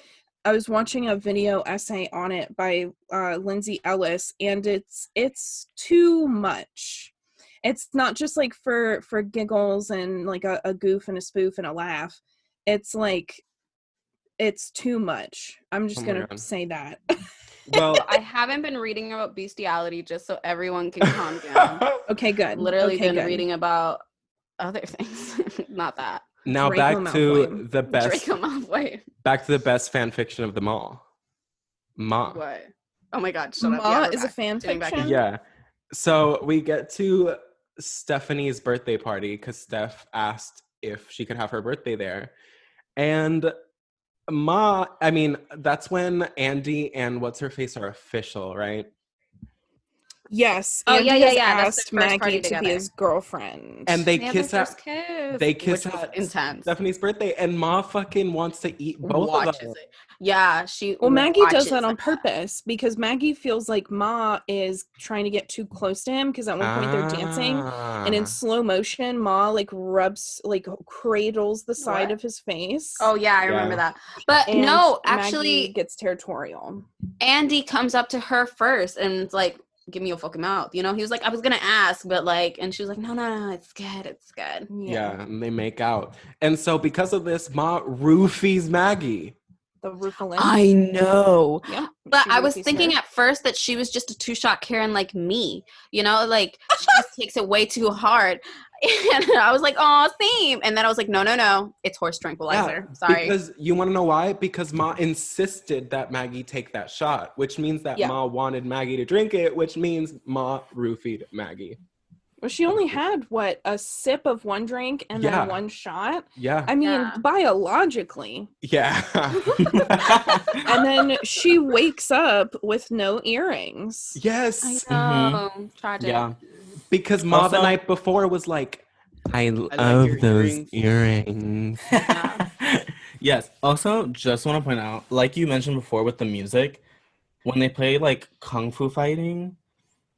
I was watching a video essay on it by Lindsay Ellis, and it's too much. It's not just like for giggles and like a goof and a spoof and a laugh. It's like, it's too much. I'm just gonna say that. Well, I haven't been reading about bestiality, just so everyone can calm down. Okay, good. Literally been reading about other things, not that. Now Draco back to the best. Draco Malfoy. Back to the best fan fiction of them all. Ma. What? Oh my God! Shut up. Ma is a fan fiction. Yeah. So we get to Stephanie's birthday party because Steph asked if she could have her birthday there, and Ma, I mean, that's when Andy and what's her face are official, right? Yes. Oh, Andy yeah. has That's asked their first party Maggie to together. be his girlfriend. And they have kiss their at first kiss, they kiss which was at intense. Stephanie's birthday, and Ma fucking wants to eat both of them. It. Yeah, she. Well, Maggie does that on that. purpose because Maggie feels like Ma is trying to get too close to him because at one point they're dancing, and in slow motion, Ma like rubs, like cradles the side of his face. Oh yeah, I remember that. But And no, Maggie actually, gets territorial. Andy comes up to her first and it's like, give me your fucking mouth. You know, he was like, I was gonna ask, but like, and she was like, no, it's good. Yeah, and they make out. And so because of this, Ma roofies Maggie. The roofalin. I know. Yeah. But I was thinking at first that she was just a two-shot Karen like me. You know, like she just takes it way too hard. And I was like, oh, same. And then I was like, no. It's horse tranquilizer. Yeah, Sorry. Because you want to know why? Because Ma insisted that Maggie take that shot, which means that Ma wanted Maggie to drink it, which means Ma roofied Maggie. Well, she only had, a sip of one drink and then one shot? Yeah. I mean, biologically. Yeah. And then she wakes up with no earrings. Yes. I know. Tragic. Yeah. Because Ma the night before was like, I love like those earrings. Yes. Also, just want to point out, like you mentioned before with the music, when they play like kung fu fighting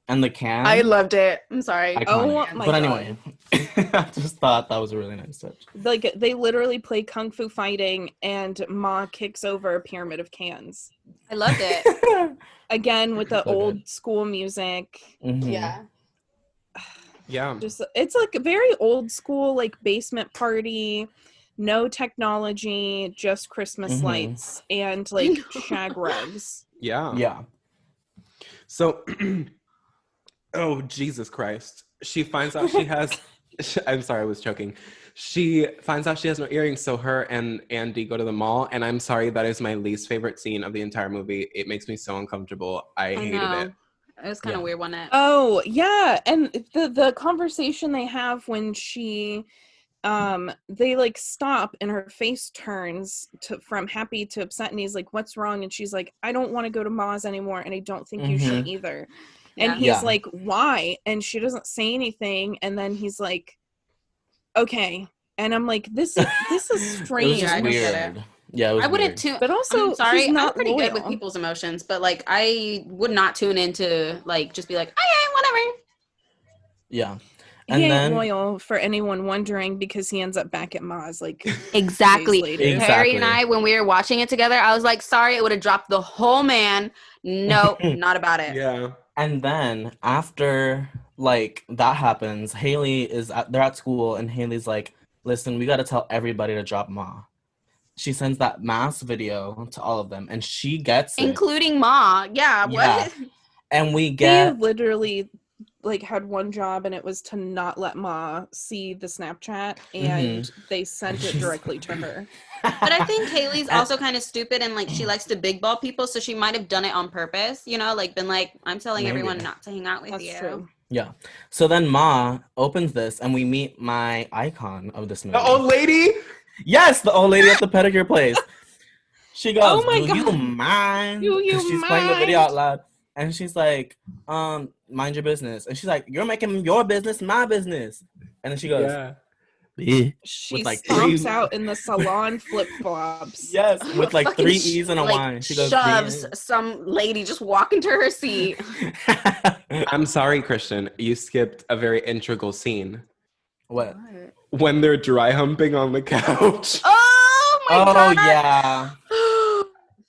and the can. I loved it. I'm sorry. Iconic. Oh my God. Anyway, I just thought that was a really nice touch. Like, they literally play kung fu fighting and Ma kicks over a pyramid of cans. I loved it. Again, with the old school music. Mm-hmm. Yeah. Yeah. Just, it's like a very old school, like basement party, no technology, just Christmas lights and like shag rugs. Yeah. Yeah. So, oh, Jesus Christ. She finds out she has, I'm sorry, I was choking. She finds out she has no earrings, so her and Andy go to the mall, and I'm sorry, that is my least favorite scene of the entire movie. It makes me so uncomfortable. I hated it. It was kind of weird, wasn't it? Oh, yeah. And the conversation they have when she, they like stop and her face turns from happy to upset, and he's like, what's wrong? And she's like, I don't want to go to Ma's anymore, and I don't think you should either. And he's like, why? And she doesn't say anything, and then he's like, okay. And I'm like, this is strange. It was just weird. Yeah, it was I wouldn't weird. tune. But also, I'm sorry, he's not I'm pretty loyal. good with people's emotions, but like, I would not tune into like just be like, okay, whatever. Yeah. And he ain't loyal, for anyone wondering, because he ends up back at Ma's like exactly. Harry and I, when we were watching it together, I was like, sorry, it would have dropped the whole man. No, not about it. Yeah. And then after like that happens, they're at school, and Haley's like, listen, we got to tell everybody to drop Ma. She sends that mass video to all of them, and she gets it. Including Ma. Yeah, what? And we get... He literally like had one job, and it was to not let Ma see the Snapchat, and they sent it directly to her. But I think Haley's also kind of stupid, and like she likes to big ball people, so she might have done it on purpose, you know, like been like, I'm telling everyone not to hang out with you. That's true. Yeah. So then Ma opens this, and we meet my icon of this movie. The old lady? Yes, the old lady at the pedicure place. She goes, Oh my do you God. mind? Do you She's playing the video mind? out loud. And she's like, mind your business. And she's like, you're making your business my business. And then she goes, Yeah. She with like stomps three out in the salon flip-flops. Yes, with like Fucking 3 E's and a like, Y. She goes, shoves some lady just walking to her seat. I'm sorry, Christian. You skipped a very integral scene. What? When they're dry humping on the couch. Oh my God. Yeah.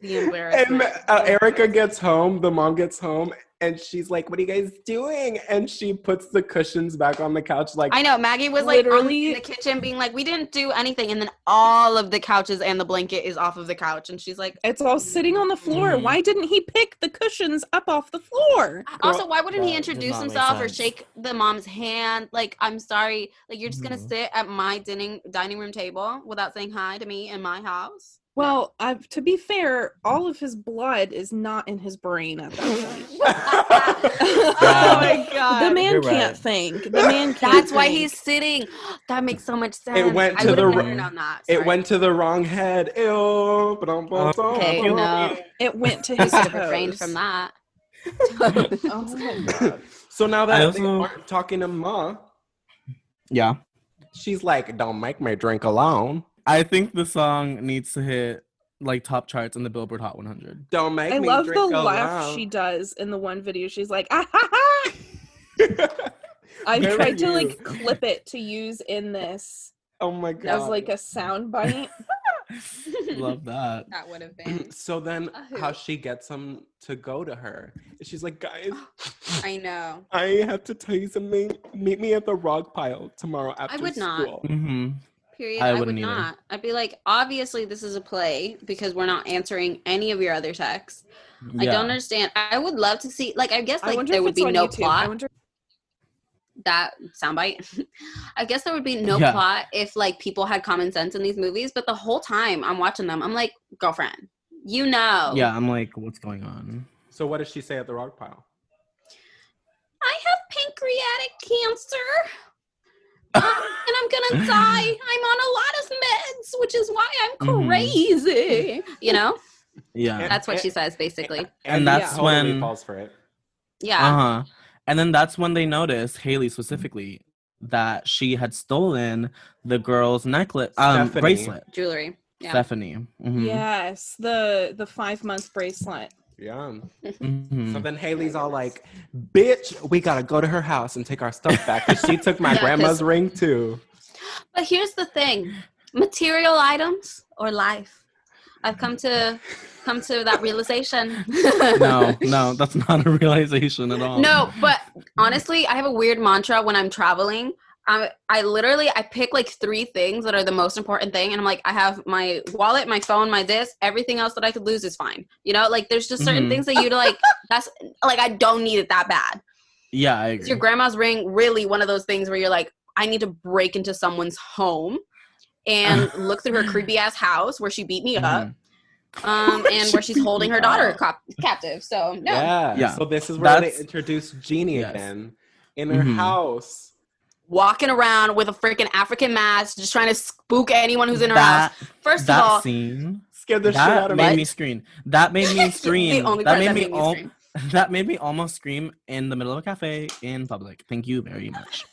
The embarrassment. And Erica gets home, the mom gets home, and she's like, what are you guys doing? And she puts the cushions back on the couch like... I know, Maggie was like literally in the kitchen being like, we didn't do anything. And then all of the couches and the blanket is off of the couch. And she's like... It's all sitting on the floor. Mm-hmm. Why didn't he pick the cushions up off the floor? Also, why wouldn't he That introduce does not make himself or sense. shake the mom's hand? Like, I'm sorry. Like, you're just going to Mhm. sit at my dining room table without saying hi to me in my house? Well, to be fair, all of his blood is not in his brain at that point. Oh my God. The man You're can't right. think. The man can't That's why think. he's sitting. That makes so much sense. It went I to would the have ro- never known that. It Sorry. went to the wrong head. Ew. Okay, no. It went to I his could toes. have refrained from that. Oh my God. So now that I they also- aren't talking to Ma, Yeah. she's like, don't make me drink alone. I think the song needs to hit like top charts in the Billboard Hot 100. Don't make I me love the drink laugh alone. she does in the one video. She's like, ah, ha, ha. I Very tried to you. like clip it to use in this Oh my God. as like a sound bite. Love that. That would have been. So then Oh. how she gets them to go to her. She's like, guys, I know. I have to tell you something. Meet me at the rock pile tomorrow after would not. school. Mm-hmm. Period. I I would wouldn't either. not. I'd be like, obviously, this is a play because we're not answering any of your other texts. I don't understand. I would love to see, like, I guess, I like, wonder there if would it's be on no YouTube. plot. I wonder. That soundbite. I guess there would be no Yeah. plot if, like, people had common sense in these movies. But the whole time I'm watching them, I'm like, girlfriend, you know. Yeah, I'm like, what's going on? So what does she say at the rock pile? I have pancreatic cancer. And I'm gonna die. I'm on a lot of meds, which is why I'm Mhm. crazy. You know, Yeah. that's what she says, basically. And that's Yeah. totally when falls for it. Yeah. Uh-huh. And then that's when they noticed, Haley specifically, that she had stolen the girl's necklace Stephanie. bracelet. Jewelry. Yeah. Stephanie. Mhm. Yes, the 5-month bracelet. Yeah. Mhm. So then Haley's all like, bitch, we gotta go to her house and take our stuff back. Because she took my Yeah, grandma's 'cause- ring too. But here's the thing: material items or life. I've come to that realization. No, that's not a realization at all. No, but honestly, I have a weird mantra when I'm traveling. I literally pick like 3 things that are the most important thing, and I'm like, I have my wallet, my phone, my this, everything else that I could lose is fine. You know, like there's just certain Mhm. things that you like. That's like I don't need it that bad. Yeah, I Is agree. your grandma's ring really one of those things where you're like, I need to break into someone's home and look through her creepy ass house where she beat me up, and where she's holding her daughter captive. So no. Yeah. So this is where That's- they introduce Jeannie Yes. again in her Mhm. house. Walking around with a freaking African mask, just trying to spook anyone who's in her house. First of that all, scene Scared the shit out that of made me. me scream. That made me scream. the only that part made that me made me al- scream. that made me almost scream in the middle of a cafe in public. Thank you very much.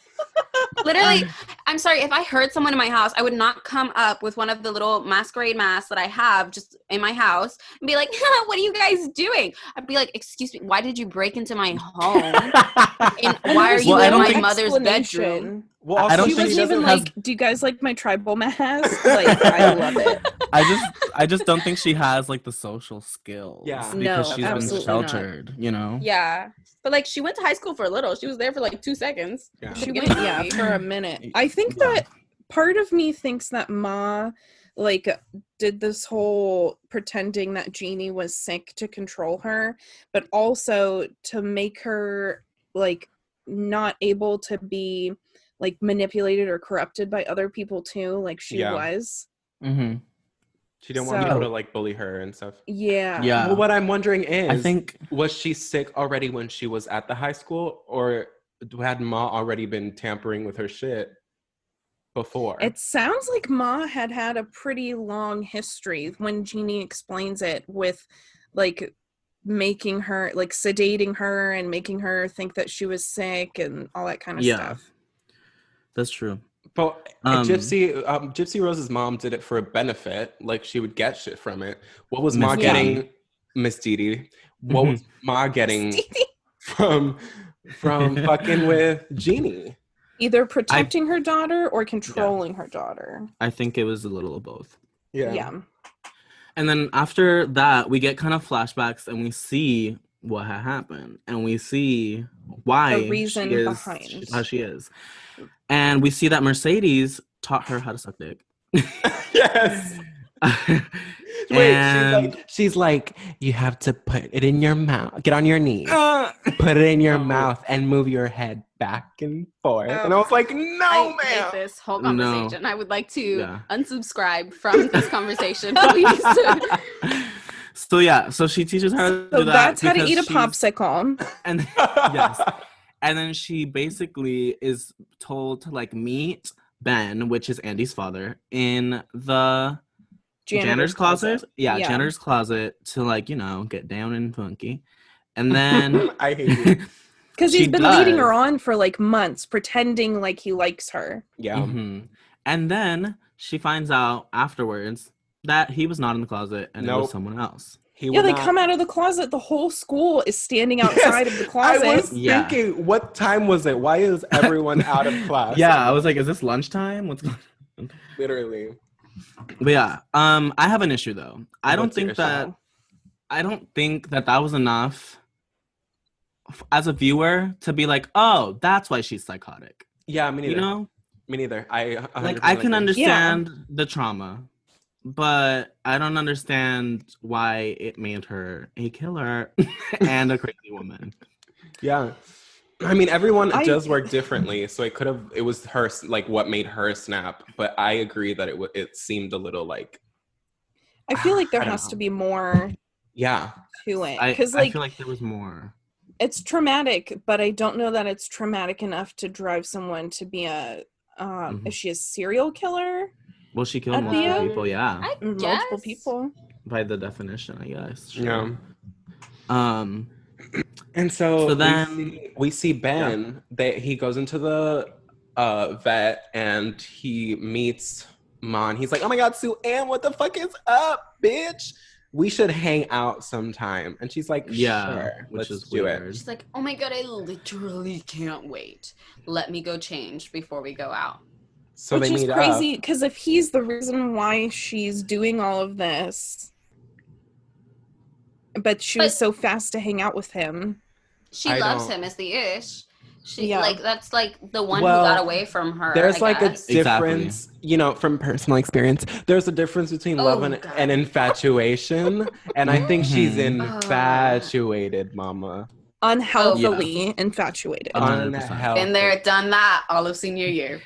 Literally, I'm sorry, if I heard someone in my house, I would not come up with one of the little masquerade masks that I have just in my house and be like, what are you guys doing? I'd be like, excuse me, why did you break into my home? And why are you Well, I in don't my think- mother's Explanation. bedroom? Well, I don't She think was she even has- like, do you guys like my tribal mask? Like, I love it. I just don't think she has like the social skills. Yeah. Because No, she's been absolutely not. sheltered, you know? Yeah. But like, she went to high school for a little. She was there for like 2 seconds. Yeah. She Beginning went, of the yeah, movie. for a minute. I think Yeah. that part of me thinks that Ma, like, did this whole pretending that Jeannie was sick to control her, but also to make her, like, not able to be, like, manipulated or corrupted by other people, too, like she Yeah. was. Mm-hmm. She didn't want So- people to like bully her and stuff. Yeah. Yeah. Well, what I'm wondering is, I think was she sick already when she was at the high school, or had Ma already been tampering with her shit? before. It sounds like Ma had a pretty long history when Jeannie explains it with, like, making her, like, sedating her and making her think that she was sick and all that kind of stuff. That's true. But Gypsy Rose's mom did it for a benefit. Like, she would get shit from it. What was Ma getting, Miss Dee? What was Ma getting from fucking with Jeannie? Either protecting her daughter or controlling her daughter. I think it was a little of both. Yeah. And then after that, we get kind of flashbacks and we see what had happened. And we see why the reason behind how she is. And we see that Mercedes taught her how to suck dick. Yes. Wait, she's like, you have to put it in your mouth. Get on your knees. Put it in your mouth and move your head back and forth. And I was like, no, I hate this whole conversation. No. I would like to unsubscribe from this conversation, please. So she teaches her to do that. That's how to eat a popsicle. And and then she basically is told to like meet Ben, which is Andy's father, in the janitor's closet. Yeah, janitor's closet to, like, you know, get down and funky. And then I hate you. Because he's been leading her on for like months, pretending like he likes her. Yeah. Mm-hmm. And then she finds out afterwards that he was not in the closet and it was someone else. They come out of the closet. The whole school is standing outside of the closet. I was thinking, what time was it? Why is everyone out of class? Yeah, I was like, is this lunchtime? What's going on? Literally. But yeah, I have an issue though. I don't think that was enough as a viewer to be like, oh, that's why she's psychotic. Yeah, me neither. You know? Me neither. I can understand the trauma, but I don't understand why it made her a killer and a crazy woman. Yeah. I mean, everyone does work differently, so it was her, like, what made her snap. But I agree that it seemed a little like. I feel like there has to be more. Yeah. To it, because I feel like there was more. It's traumatic, but I don't know that it's traumatic enough to drive someone to be a. Is she a serial killer? Well, she killed multiple people. Yeah, multiple people. By the definition, I guess. Sure. Yeah. And so then we see Ben. That he goes into the vet and he meets Mon. He's like, "Oh my God, Sue Ann, what the fuck is up, bitch? We should hang out sometime." And she's like, "Sure, let's do it." She's like, "Oh my God, I literally can't wait. Let me go change before we go out." So which is crazy because if he's the reason why she's doing all of this. But she was so fast to hang out with him. She loves him is the ish. She that's like the one who got away from her. There's a difference, you know, from personal experience. There's a difference between love and infatuation. And I think she's infatuated, mama. Unhealthily infatuated. Been there, done that all of senior year.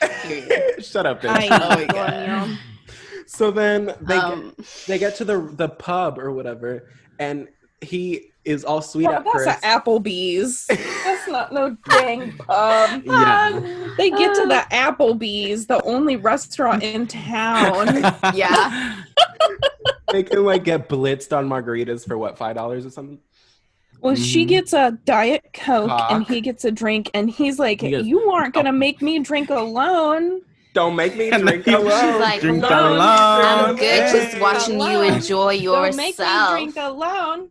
Shut up, bitch. So then they get to the pub or whatever, and he is all sweet at first. That's an Applebee's. That's not no dang pub. They get to the Applebee's, the only restaurant in town. Yeah. They can like get blitzed on margaritas for what, $5 or something? Well, she gets a Diet Coke and he gets a drink, and he's like, "You aren't gonna make me drink alone. Don't make me drink alone." She's like, drink alone. I'm good just watching you enjoy yourself. Don't make me drink alone.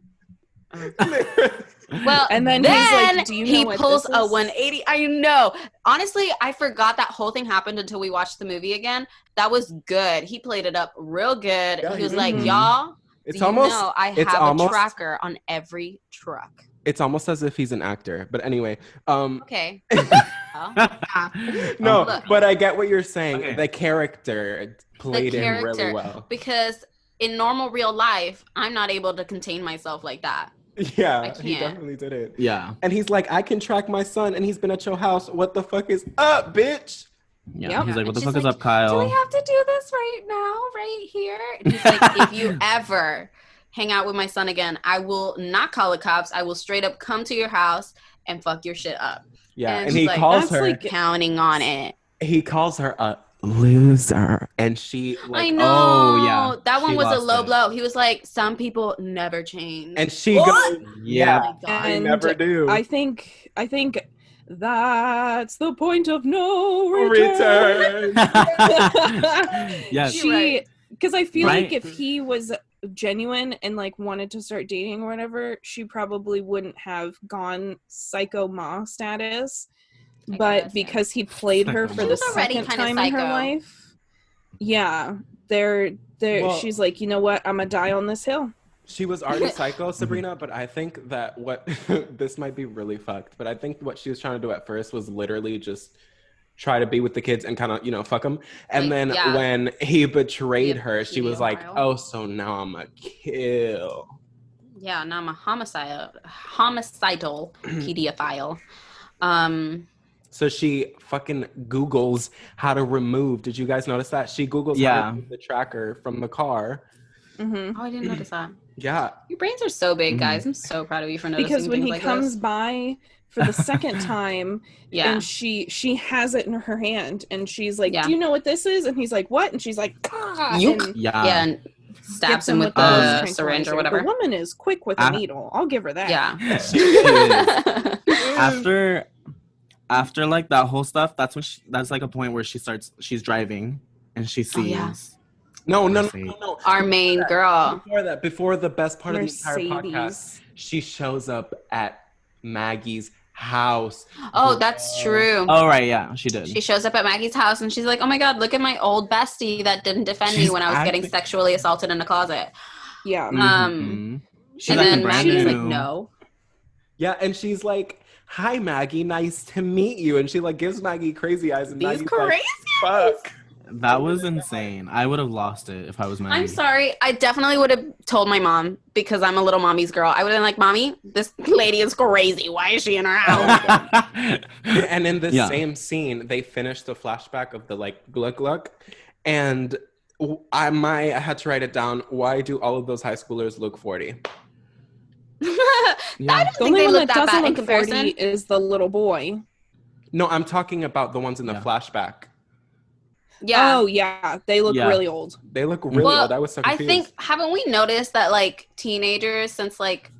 Well, and then he's like, "Do you know he pulls a 180. I know. Honestly, I forgot that whole thing happened until we watched the movie again. That was good. He played it up real good. Yeah, he was like, "Y'all, I have a tracker on every truck." It's almost as if he's an actor. But anyway. Okay. No, but I get what you're saying. Okay. The character played in really well. Because in normal real life, I'm not able to contain myself like that. Yeah, he definitely did it. Yeah. And he's like, "I can track my son and he's been at your house. What the fuck is up, bitch?" Yeah. He's like, "What the fuck is up, Kyle? Do we have to do this right now, right here?" And he's like, "If you ever hang out with my son again, I will not call the cops. I will straight up come to your house and fuck your shit up." Yeah, and he calls her like counting on it. He calls her a loser. And she I like, know. Oh, yeah. That one She was a lost low it. blow. He was like, some people never change. and she What? goes, Yeah. Oh my God. I never do. I think that's the point of no return. Yes. You're right. Because I feel Right. like if he was genuine and like wanted to start dating or whatever, she probably wouldn't have gone psycho ma status. I But guess, because he played her Psycho for ma. the She was already second kinda time in her psycho. life, yeah, there Well- she's like, you know what, I'm gonna die on this hill. She was already psycho, Sabrina, but I think that what this might be really fucked, but I think what she was trying to do at first was literally just try to be with the kids and kind of, fuck them. And Like, then yeah. when he betrayed Be a her, she was like, pedophile. oh, so now I'm a kill. Yeah, now I'm a homicidal pedophile. So she fucking Googles how to remove. Did you guys notice that? She Googles how Yeah. to remove the tracker from the car. Mm-hmm. Oh, I didn't notice that. Yeah. Your brains are so big, Mhm. guys. I'm so proud of you for noticing. Because when things he like comes this. by for the second time, Yeah. and she has it in her hand, and she's like, Yeah. do you know what this is? And he's like, what? And she's like, ah, Yuck. and Yeah, and stabs gets him with the the ghost syringe or tranquilizer. whatever. The woman is quick with a needle. I'll give her that. Yeah. She is. After like that whole stuff, that's when that's like a point where she's driving and she sees. Oh, yeah. No. Our main girl. Before the best part of the entire podcast, Mercedes. she shows up at Maggie's house. Oh, that's true. Oh right, yeah, she did. She shows up at Maggie's house and she's like, oh my God, look at my old bestie that didn't defend me She's when I was getting acting- sexually assaulted in a closet. Yeah. Mhm. She's And acting then brand Maggie's new. like, no. Yeah, and she's like, hi, Maggie, nice to meet you. And she like gives Maggie crazy eyes. And These Maggie's crazy like, fuck. That was insane. I would have lost it if I was Maggie. I'm sorry. I definitely would have told my mom because I'm a little mommy's girl. I would have been like, Mommy, this lady is crazy. Why is she in her house? And in this Yeah. same scene, they finished the flashback of the like gluck gluck. And I had to write it down. Why do all of those high schoolers look 40? I don't The think only they one look that that doesn't bad in look 40 comparison. is the little boy. No, I'm talking about the ones in the Yeah. flashback. Yeah. Oh yeah, they look Yeah. really old. They look really Well, old. I was so I confused. think, haven't we noticed that like teenagers since like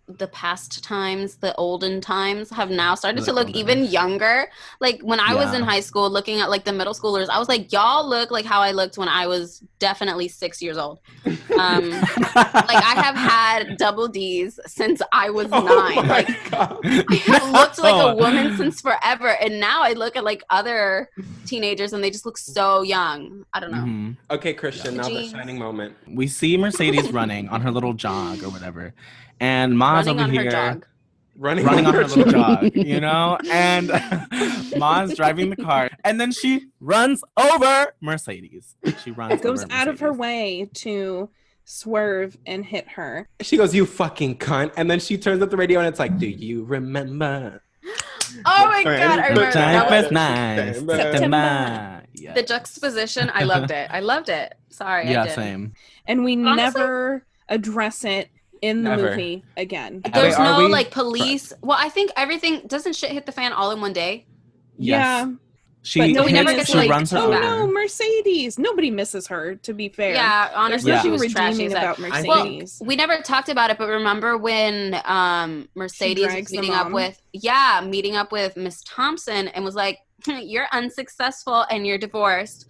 the past times, the olden times, have now started The to look olden. even younger? Like when I was in Yeah. high school looking at like the middle schoolers, I was like, y'all look like how I looked when I was definitely 6 years old. Like I have had double D's since I was 9. Oh my Like God. I have looked like a woman since forever, and now I look at like other teenagers and they just look so young. I don't know. Mhm. Okay, Christian, now the Jeez. shining moment. We see Mercedes running on her little jog or whatever, and Ma's Running over on here her jog. Running running on her little jog. jog, you know, and Ma's driving the car, and then she runs over Mercedes. She runs Goes over out of her Mercedes. way to swerve and hit her. She goes, you fucking cunt. And then she turns up the radio and it's like, do you remember? Oh my God, I remember The time that was was nice. September. Yeah. the juxtaposition. I loved it. I loved it. Sorry, I Yeah, did. same. And we Honestly- never address it in the Never. movie again. There's Wait, are no we? like police. Well, I think everything doesn't shit hit the fan all in one day. Yeah. She, But no, we never hits, get to, she like, runs her oh over. no, Mercedes. Nobody misses her, to be fair. Yeah, There's honestly, Yeah. she nothing was trashy. redeeming as about heck. Mercedes. We never talked about it, but remember when Mercedes drags was the meeting up with Miss Thompson and was like, "You're unsuccessful and you're divorced."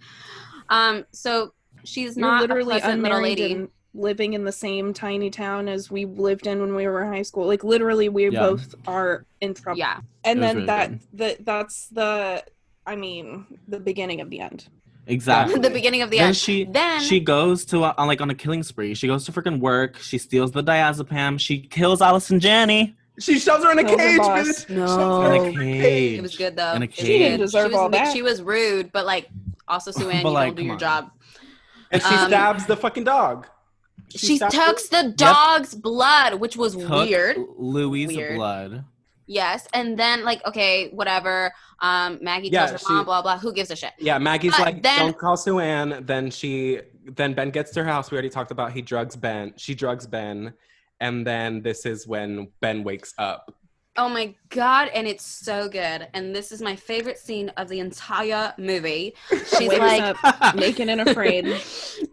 So she's You're not literally a pleasant little unmarried lady. and living in the same tiny town as we lived in when we were in high school. Like literally, we Yeah. both are in trouble. Yeah, And It was then really that's the beginning of the end. Exactly. the beginning of the Then end. she goes to on a killing spree. She goes to freaking work. She steals the diazepam. She kills Allison Janney She shoves her in a Kills her cage, boss. bitch. No. Shoves her in a in cage. It was good though. In a It was cage. She didn't good. deserve all that. She was rude, but like also Sue-Ann, But, you like, don't do come your on. job. And she stabs the fucking dog. She stabs tucks the dog's blood, which was Took weird. Louis' Weird. blood. Yes, and then like okay, whatever. Maggie Yeah, tells her mom, blah blah. Who gives a shit? Yeah, Maggie's But like, then- don't call Sue-Ann. Then Ben gets to her house. We already talked about he drugs Ben. She drugs Ben. And then this is when Ben wakes up. Oh my God, and it's so good. And this is my favorite scene of the entire movie. She's Wakes like, up, naked and afraid.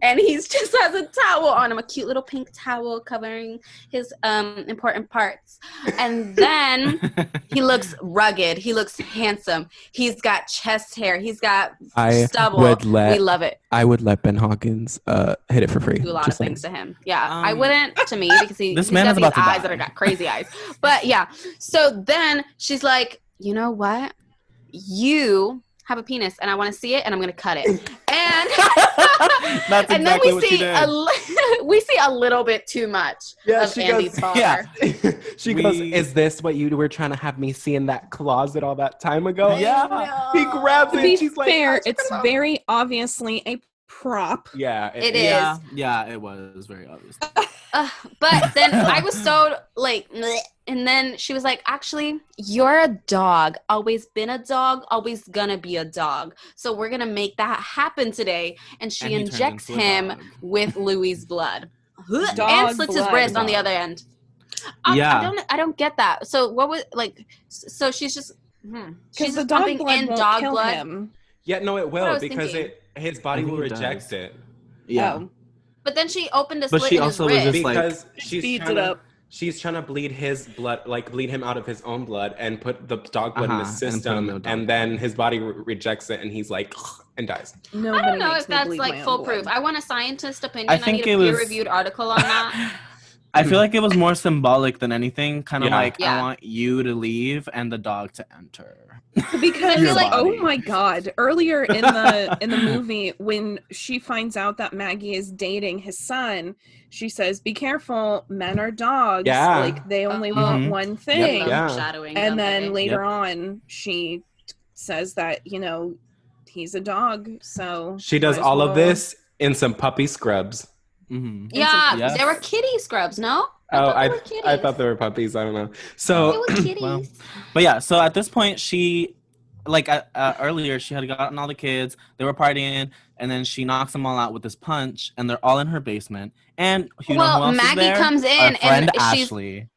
and he's just has a towel on him, a cute little pink towel covering his important parts. And then he looks rugged. He looks handsome. He's got chest hair. He's got stubble. We love it. I would let Ben Hawkins hit it for free. Do a lot of things to him. Yeah, I wouldn't to me because this he's man got is these about to eyes die. that are got crazy eyes. But yeah, so then she's like, you know what? You have a penis, and I want to see it, and I'm gonna cut it. And That's and exactly then what she did. we see a little bit too much of Andy's father. Yeah. She goes, "Is this what you were trying to have me see in that closet all that time ago?" Yeah. He grabs it. To be And she's fair, like, it's very obviously a prop. yeah, It is. Yeah, it was very obvious. But then I was so like, bleh. And then she was like, actually, you're a dog. Always been a dog. Always gonna be a dog. So we're gonna make that happen today. And she And he turns injects into a him dog. with Louis' blood. And Dog slits his blood. wrist on the other end. Yeah. I don't get that. So what was like? So she's just she's Because the just dog pumping blood in won't dog kill blood. him. Yeah, no, it That's what I will was because thinking. his body I think will it reject does. it. Yeah. Oh. But then she opened a But slit she in his also was wrist. just like- Because Speeds it up. she's trying to bleed his blood, like bleed him out of his own blood and put the dog blood in his And put him system. in the dog And then his body rejects it and he's like, and dies. Nobody I don't know makes if me that's bleed like my own foolproof. blood. I want a scientist opinion. I I think need a it was- peer-reviewed article on that. I feel like it was more symbolic than anything. Kind of Yeah. like, Yeah. I want you to leave and the dog to enter. Because Your oh body. my god, earlier in the movie when she finds out that Maggie is dating his son, she says, "Be careful, men are dogs. Yeah. Like they only Mhm. want one thing." Yeah. Shadowing. And don't then they? later on she says that, he's a dog. So She does might as all of well- this in some puppy scrubs. Mm-hmm. Yeah, Yes. there were kitty scrubs, no? I they were kitties. thought they were puppies. I don't know. They So were kitties. Well, but yeah, so at this point, she, like earlier, she had gotten all the kids. They were partying, and then she knocks them all out with this punch, and they're all in her basement. And you know Well, who else Maggie is there? comes in Our and friend she's- Ashley.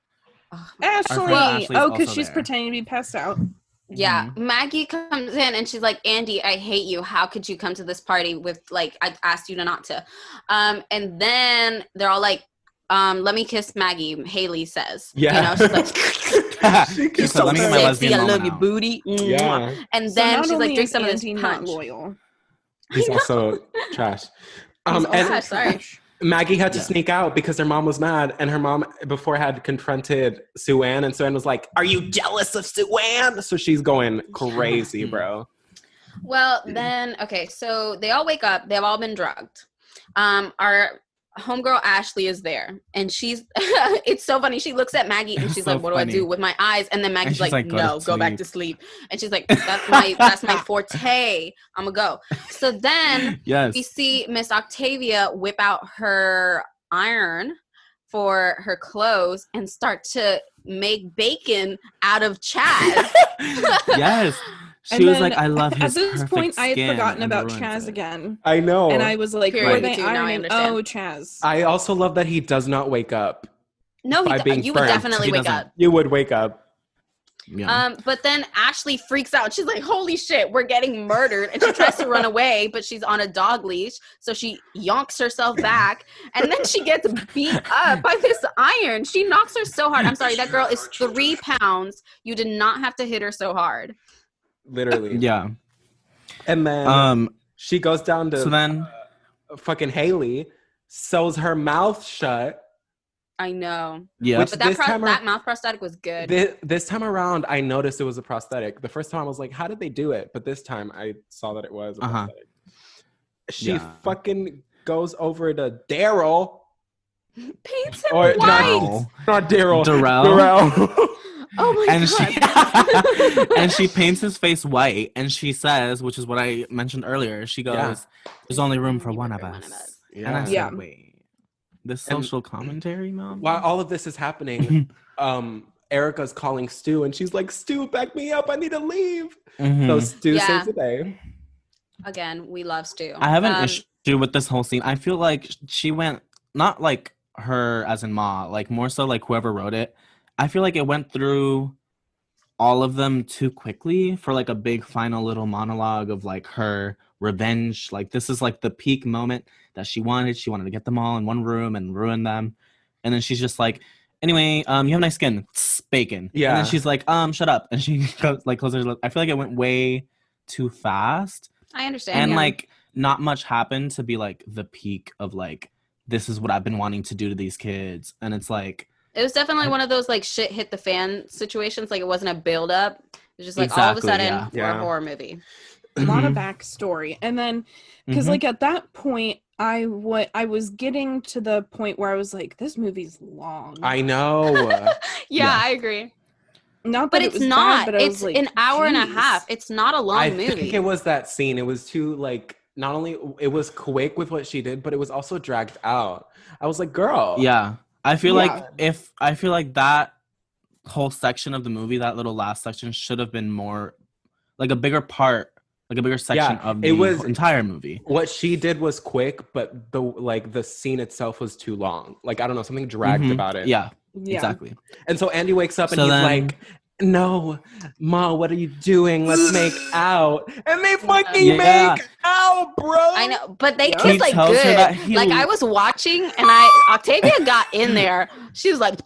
Ashley. friend Ashley's Oh, because also she's there. pretending to be passed out. Yeah, Maggie comes in and she's like, Andy, I hate you. How could you come to this party with, like, I asked you to not to. And then they're all like, let me kiss Maggie, Haley says. Yeah. She's like, she She said, "Let me get my lesbian I love moment you, out." booty. Yeah. And So then not she's only like, drink is some of this Andy punch. not loyal. He's also trash. He's And also sorry. trash. Maggie had to Yeah. sneak out because her mom was mad, and her mom before had confronted Sue-Ann, and Sue-Ann was like, "Are you jealous of Sue-Ann?" So she's going crazy, bro. Well, then, okay, so they all wake up. They've all been drugged. Our homegirl Ashley is there, and she's it's so funny. She looks at Maggie and she's So like, what do funny. I do with my eyes? And then Maggie's she's like, like, "Go to no, go back sleep." to sleep. And she's like, that's my forte. I'm gonna go. So then Yes. we see Miss Octavia whip out her iron for her clothes and start to make bacon out of Chaz. Yes. She And was then like, I love his At this perfect point, I had skin," forgotten and about ruins Chaz it. again. I know. And I was like, Period. were they Me too, now I ironing? understand. Oh, Chaz. I also love that he does not wake up. No, By being you would burnt. definitely He wake doesn't. up. You would wake up. Yeah. But then Ashley freaks out. She's like, holy shit, we're getting murdered. And she tries to run away, but she's on a dog leash. So she yonks herself back. And then she gets beat up by this iron. She knocks her so hard. I'm sorry, that girl is 3 pounds. You did not have to hit her so hard. Literally. Yeah. And then she goes down to So then, fucking Haley, sews her mouth shut. I know. yeah. Which But that, this time that mouth prosthetic was good. This time around, I noticed it was a prosthetic. The first time I was like, how did they do it? But this time I saw that it was a prosthetic. She Yeah. fucking goes over to Daryl. Paints him Or white. not Daryl. Darrell. Oh my and God. she and she paints his face white, and she says, which is what I mentioned earlier, she goes, Yeah. "There's only room for one of us." And I said, Yeah. "Wait, this And social commentary, mom?" While all of this is happening, Erica's calling Stu, and she's like, "Stu, back me up. I need to leave." Mhm. So Stu Yeah. saves the day. Again, we love Stu. I have an issue with this whole scene. I feel like she went, not like her as in Ma, like more so like whoever wrote it. I feel like it went through all of them too quickly for like a big final little monologue of like her revenge. Like this is like the peak moment that she wanted. She wanted to get them all in one room and ruin them. And then she's just like, anyway, you have nice skin, bacon. Yeah. And then she's like, shut up. And she goes like closer to I feel like it went way too fast. I understand. And like not much happened to be like the peak of like, this is what I've been wanting to do to these kids. And it's like, it was definitely one of those like shit hit the fan situations. Like it wasn't a build up. It was just like all of a sudden we're a horror movie. A lot of backstory. And then because like at that point I was getting to the point where I was like, this movie's long. I know. Yeah, I agree. Not that but it it's was not. Bad, but it's like, an hour and a half. It's not a long movie. I think it was that scene. It was too like, not only it was quick with what she did, but it was also dragged out. I was like, girl. Yeah. I feel like that whole section of the movie, that little last section, should have been more like a bigger part, like a bigger section of the entire movie. What she did was quick, but the scene itself was too long. Like, I don't know, something dragged about it. Yeah, exactly. And so Andy wakes up and he's like, no, Ma, what are you doing? Let's make out. And they fucking make out, bro. I know, but they kiss like good. Like I was watching and Octavia got in there. She was like,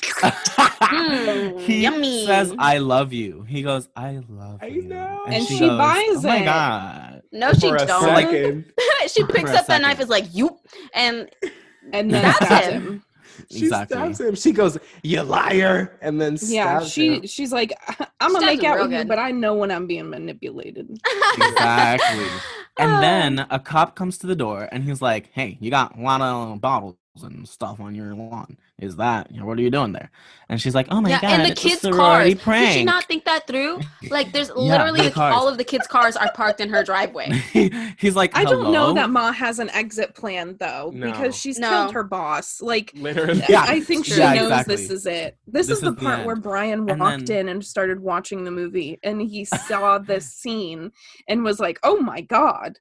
he yummy. says, I love you. He goes, I love you. I know. And she goes, buys it. Oh my God. No, she don't. She picks up that knife, is like, you. And then that's him. She stabs him. She goes, you liar, and then stabs him. She's like, I'm gonna make out with you, but I know when I'm being manipulated. Exactly. And then a cop comes to the door and he's like, hey, you got a lot of bottles and stuff on your lawn. Is that, what are you doing there? And she's like, oh my God, and the kids' cars. Did she not think that through? Like, there's literally all of the kids' cars are parked in her driveway. He's like, I don't know that Ma has an exit plan though, because she's killed her boss. Like, literally. I think she knows this is it. This is the part where Brian walked in and started watching the movie, and he saw this scene and was like, oh my God.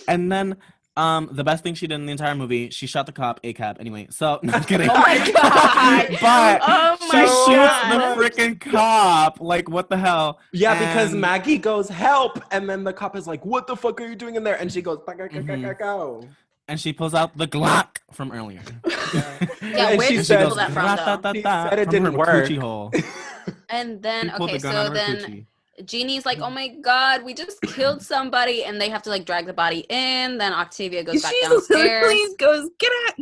And then the best thing she did in the entire movie, she shot the cop, ACAB. Anyway, so no, I'm kidding. Oh my God! But she shoots the freaking cop. Like, what the hell? Yeah, because Maggie goes, help, and then the cop is like, what the fuck are you doing in there? And she goes, go. And she pulls out the Glock from earlier. Yeah, where did she pull that from, though? She said it didn't work. And then, okay, so then Jeannie's like, oh my God, we just killed somebody, and they have to like drag the body in. Then Octavia goes back downstairs. She goes, get out.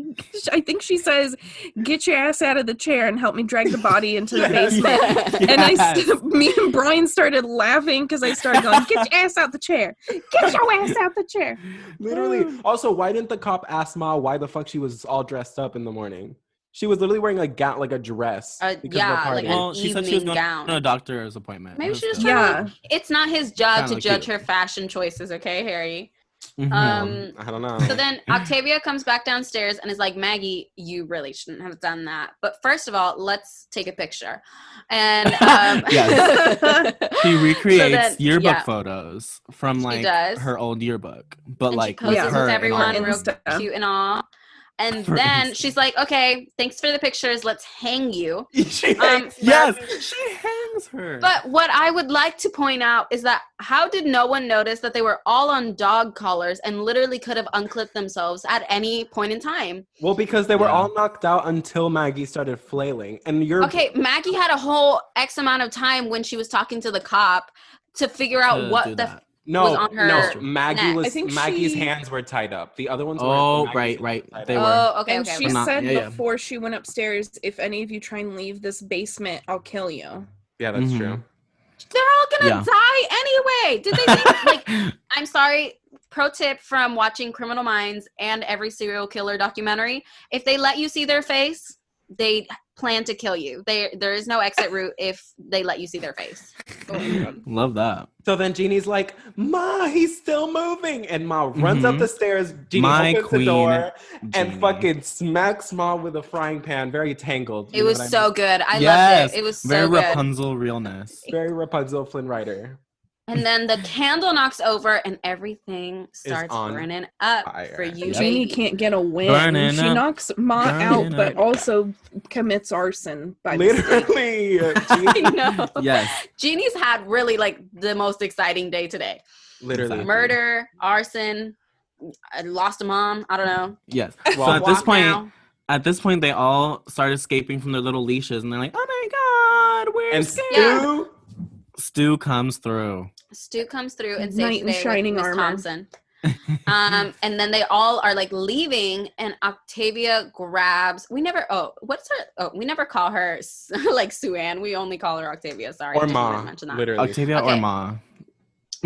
I think she says, get your ass out of the chair and help me drag the body into the basement. And me and Brian started laughing because I started going, get your ass out the chair. Get your ass out the chair. Literally. Also, why didn't the cop ask Ma why the fuck she was all dressed up in the morning? She was literally wearing a gown, like a dress. Like an she said she was going on a doctor's appointment. Maybe she was trying to, it's not his job to judge her fashion choices, okay, Harry? I don't know. So then Octavia comes back downstairs and is like, Maggie, you really shouldn't have done that. But first of all, let's take a picture. And she recreates yearbook photos from like her old yearbook, but and like she poses with everyone real cute and all. And then she's like, okay, thanks for the pictures. Let's hang you. She hangs her. But what I would like to point out is that how did no one notice that they were all on dog collars and literally could have unclipped themselves at any point in time? Well, because they were all knocked out until Maggie started flailing. And Okay, Maggie had a whole X amount of time when she was talking to the cop to figure out what the... Maggie's hands were tied up. The other ones were. Oh, right. They were. Okay. And she said before she went upstairs, if any of you try and leave this basement, I'll kill you. Yeah, that's true. They're all gonna die anyway. Did they think, like, I'm sorry, pro tip from watching Criminal Minds and every serial killer documentary, if they let you see their face, they plan to kill you. There is no exit route if they let you see their face. Love that. So then Jeannie's like, Ma, he's still moving. And Ma runs up the stairs. Jeannie opens the door and fucking smacks Ma with a frying pan. Very Tangled. It was so good. I loved it. It was so very good. Rapunzel realness. Very Rapunzel Flynn Rider. And then the candle knocks over and everything starts burning up for you. Jeannie can't get a win. Burning she up. knocks Ma out, but also commits arson. By Literally. I know. Yes. Jeannie's had really like the most exciting day today. Literally. Exactly. Murder, arson, I lost a mom. I don't know. Yes. Well, So at this point, they all start escaping from their little leashes, and they're like, "Oh my God, we're scared." Stu comes through. Stu comes through and Knight saves in the day shining with Miss armor. Thompson. And then they all are like leaving, and Octavia grabs. We never call her like Sue Ann. We only call her Octavia. Sorry, Or I just Ma. wanted to mention that. Literally. Octavia or Ma.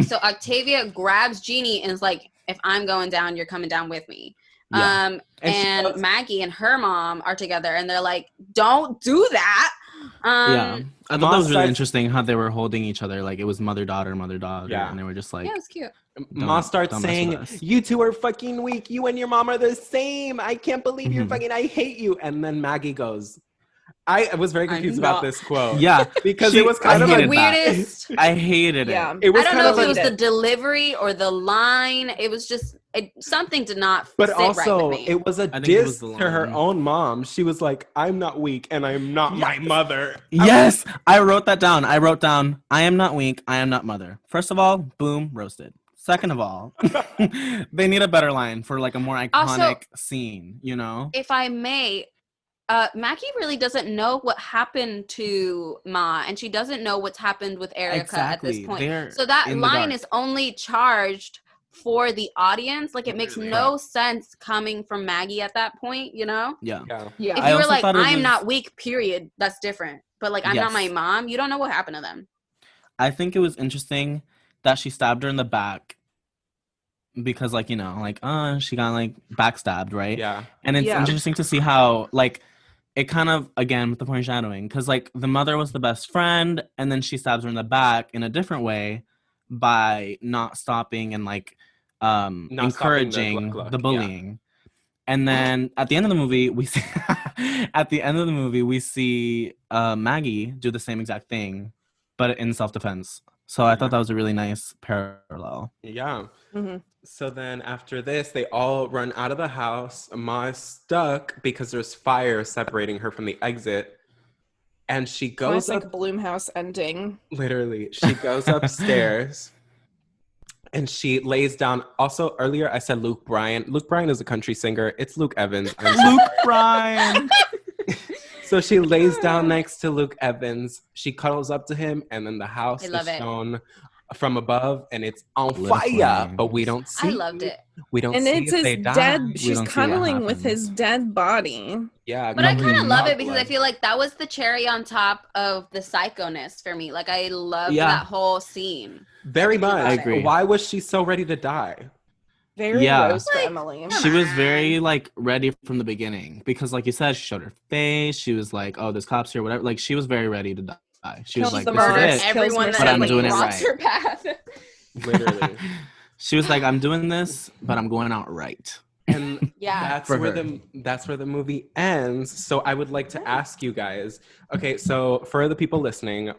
So Octavia grabs Jeannie and is like, "If I'm going down, you're coming down with me." Yeah. And Maggie and her mom are together, and they're like, "Don't do that." I thought that was really interesting how they were holding each other, like it was mother-daughter, Yeah. and they were just like, yeah, it was cute. Ma starts saying, "You two are fucking weak. You and your mom are the same. I can't believe you're fucking. I hate you." And then Maggie goes, I was very confused about this quote. Yeah, because it was kind of the like weirdest. I hated it. Yeah. It was I don't kind know of if it like was the delivery or the line. It was just something did not But sit also, right with me. it was a diss to her own mom. She was like, "I'm not weak, and I'm not my mother." Yes, I wrote that down. I wrote down, "I am not weak. I am not mother." First of all, boom, roasted. Second of all, they need a better line for like a more iconic Also, scene, you know? If I may, Maggie really doesn't know what happened to Ma, and she doesn't know what's happened with Erica at this point. So that line is only charged for the audience. Like, it makes no sense coming from Maggie at that point, you know? Yeah. If you were like, "I'm not weak, period," that's different. But like, "I'm not my mom," you don't know what happened to them. I think it was interesting that she stabbed her in the back because, like, you know, like, she got like backstabbed, right? Yeah. And it's interesting to see how, like, it kind of, again, with the foreshadowing, because like the mother was the best friend, and then she stabs her in the back in a different way by not stopping and like encouraging the bullying. Yeah. And then at the end of the movie, we see Maggie do the same exact thing, but in self-defense. So I thought that was a really nice parallel. Yeah. Mm-hmm. So then after this, they all run out of the house. Ma is stuck because there's fire separating her from the exit. And she goes Classic Bloomhouse ending. Literally. She goes upstairs and she lays down. Also, earlier I said Luke Bryan. Luke Bryan is a country singer. It's Luke Evans. Luke Bryan. So she lays down next to Luke Evans. She cuddles up to him, and then the house is shown from above, and it's on fire. But we don't see. I loved it. We don't and see it's if they his die. dead. She's cuddling with his dead body. Yeah, but I kind of love it because I feel like that was the cherry on top of the psychoness for me. Like, I loved that whole scene. Very much. I agree. Why was she so ready to die? Very rose to Emily. She was very like ready from the beginning because, like you said, she showed her face. She was like, "Oh, there's cops here," whatever. Like, she was very ready to die. She was like, "This is it." Everyone that I'm doing it right. Her path. Literally, she was like, "I'm doing this, but I'm going out right." And that's where the movie ends. So I would like to ask you guys. Okay, so for the people listening,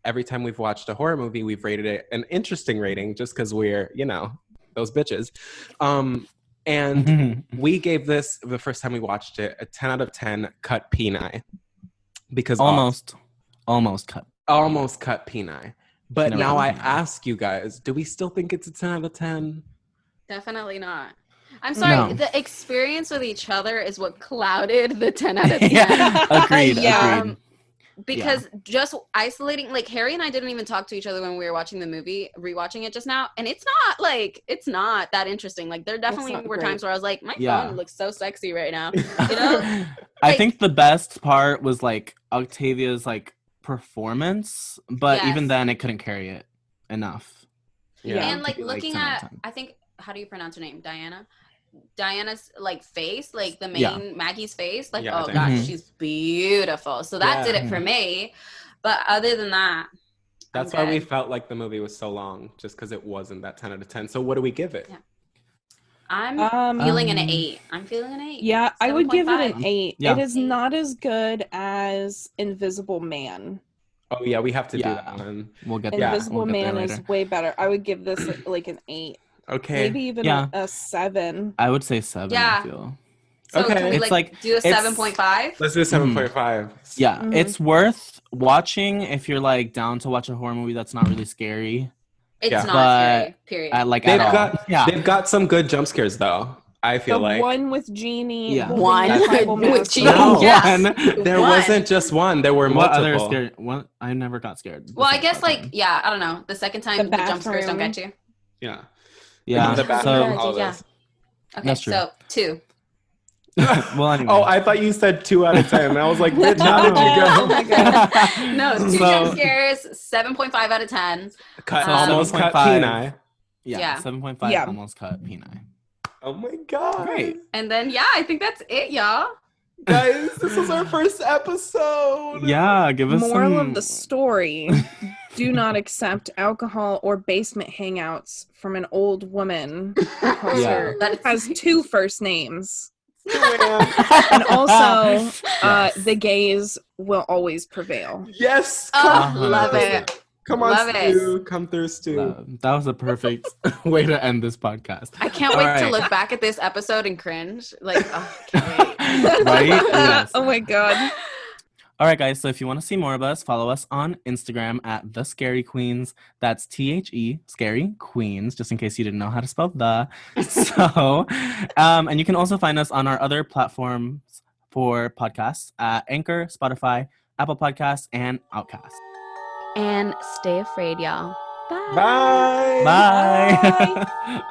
every time we've watched a horror movie, we've rated it an interesting rating, just because we're those bitches. And we gave this, the first time we watched it, a 10 out of 10 cut peni. Because almost cut peni. But now I ask you guys, do we still think it's a 10 out of 10? Definitely not. I'm sorry, the experience with each other is what clouded the 10 out of 10. Agreed. Because just isolating, like, Harry and I didn't even talk to each other when we were watching the movie, rewatching it just now, and it's not that interesting. Like, there definitely were times where I was like, my phone looks so sexy right now, you know? I think the best part was like Octavia's like performance, but even then it couldn't carry it enough. And like looking at, I think, how do you pronounce her name? Diana's like face, like the main Maggie's face, like oh gosh, she's beautiful. So that did it for me. But other than that, that's why we felt like the movie was so long, just because it wasn't that 10 out of 10. So what do we give it? I'm feeling an 8. I'm feeling an 8. Yeah, 7. I would give it an 8. Yeah. It is not as good as Invisible Man. Oh yeah, we have to do that one. We'll get Invisible we'll get Man there is later. way better. I would give this like an 8. Okay. Maybe even a 7. I would say 7. Yeah. I feel. So Okay. can we It's like do a it's- 7.5? Let's do 7.5. Yeah, Mhm. it's worth watching if you're like down to watch a horror movie that's not really scary. It's Yeah. not But scary, period. They've got some good jump scares though. I feel The like one with Jeannie. Yeah. holding One the tribal with mask. Jeannie. No, Yes. one. there One. wasn't just one. There were What multiple. other scary? What? I never got scared. Well, I the guess second time. I don't know. The second time the jump scares don't get you. Yeah. Yeah. The bathroom, So- all yeah. this. Okay, That's true. so 2. Well, anyway. Oh, I thought you said 2 out of 10. I was like, bitch, how did you go? Oh my god. No, 2 So- jump scares, 7.5 out of 10. Cut, So almost cut 7.5. Peni. Yeah. 7.5 Yeah. almost cut Peni. Oh my god. Great. And then I think that's it, y'all. Guys, this was our first episode. Yeah, give us Moral some... of the story. Do not accept alcohol or basement hangouts from an old woman who Yeah. has 2 first names. Joanne. And also, the gays will always prevail. Yes. Oh, Come, love it. come on, Love it. Stu. Come through, Stu. That was a perfect way to end this podcast. I can't All wait to right. look back at this episode and cringe. Like, oh, I can't wait. Right? Yes. Oh my god. All right, guys. So if you want to see more of us, follow us on Instagram at The Scary Queens. That's THE, Scary Queens, just in case you didn't know how to spell the. So, and you can also find us on our other platforms for podcasts at Anchor, Spotify, Apple Podcasts, and Outcast. And stay afraid, y'all. Bye. Bye. Bye.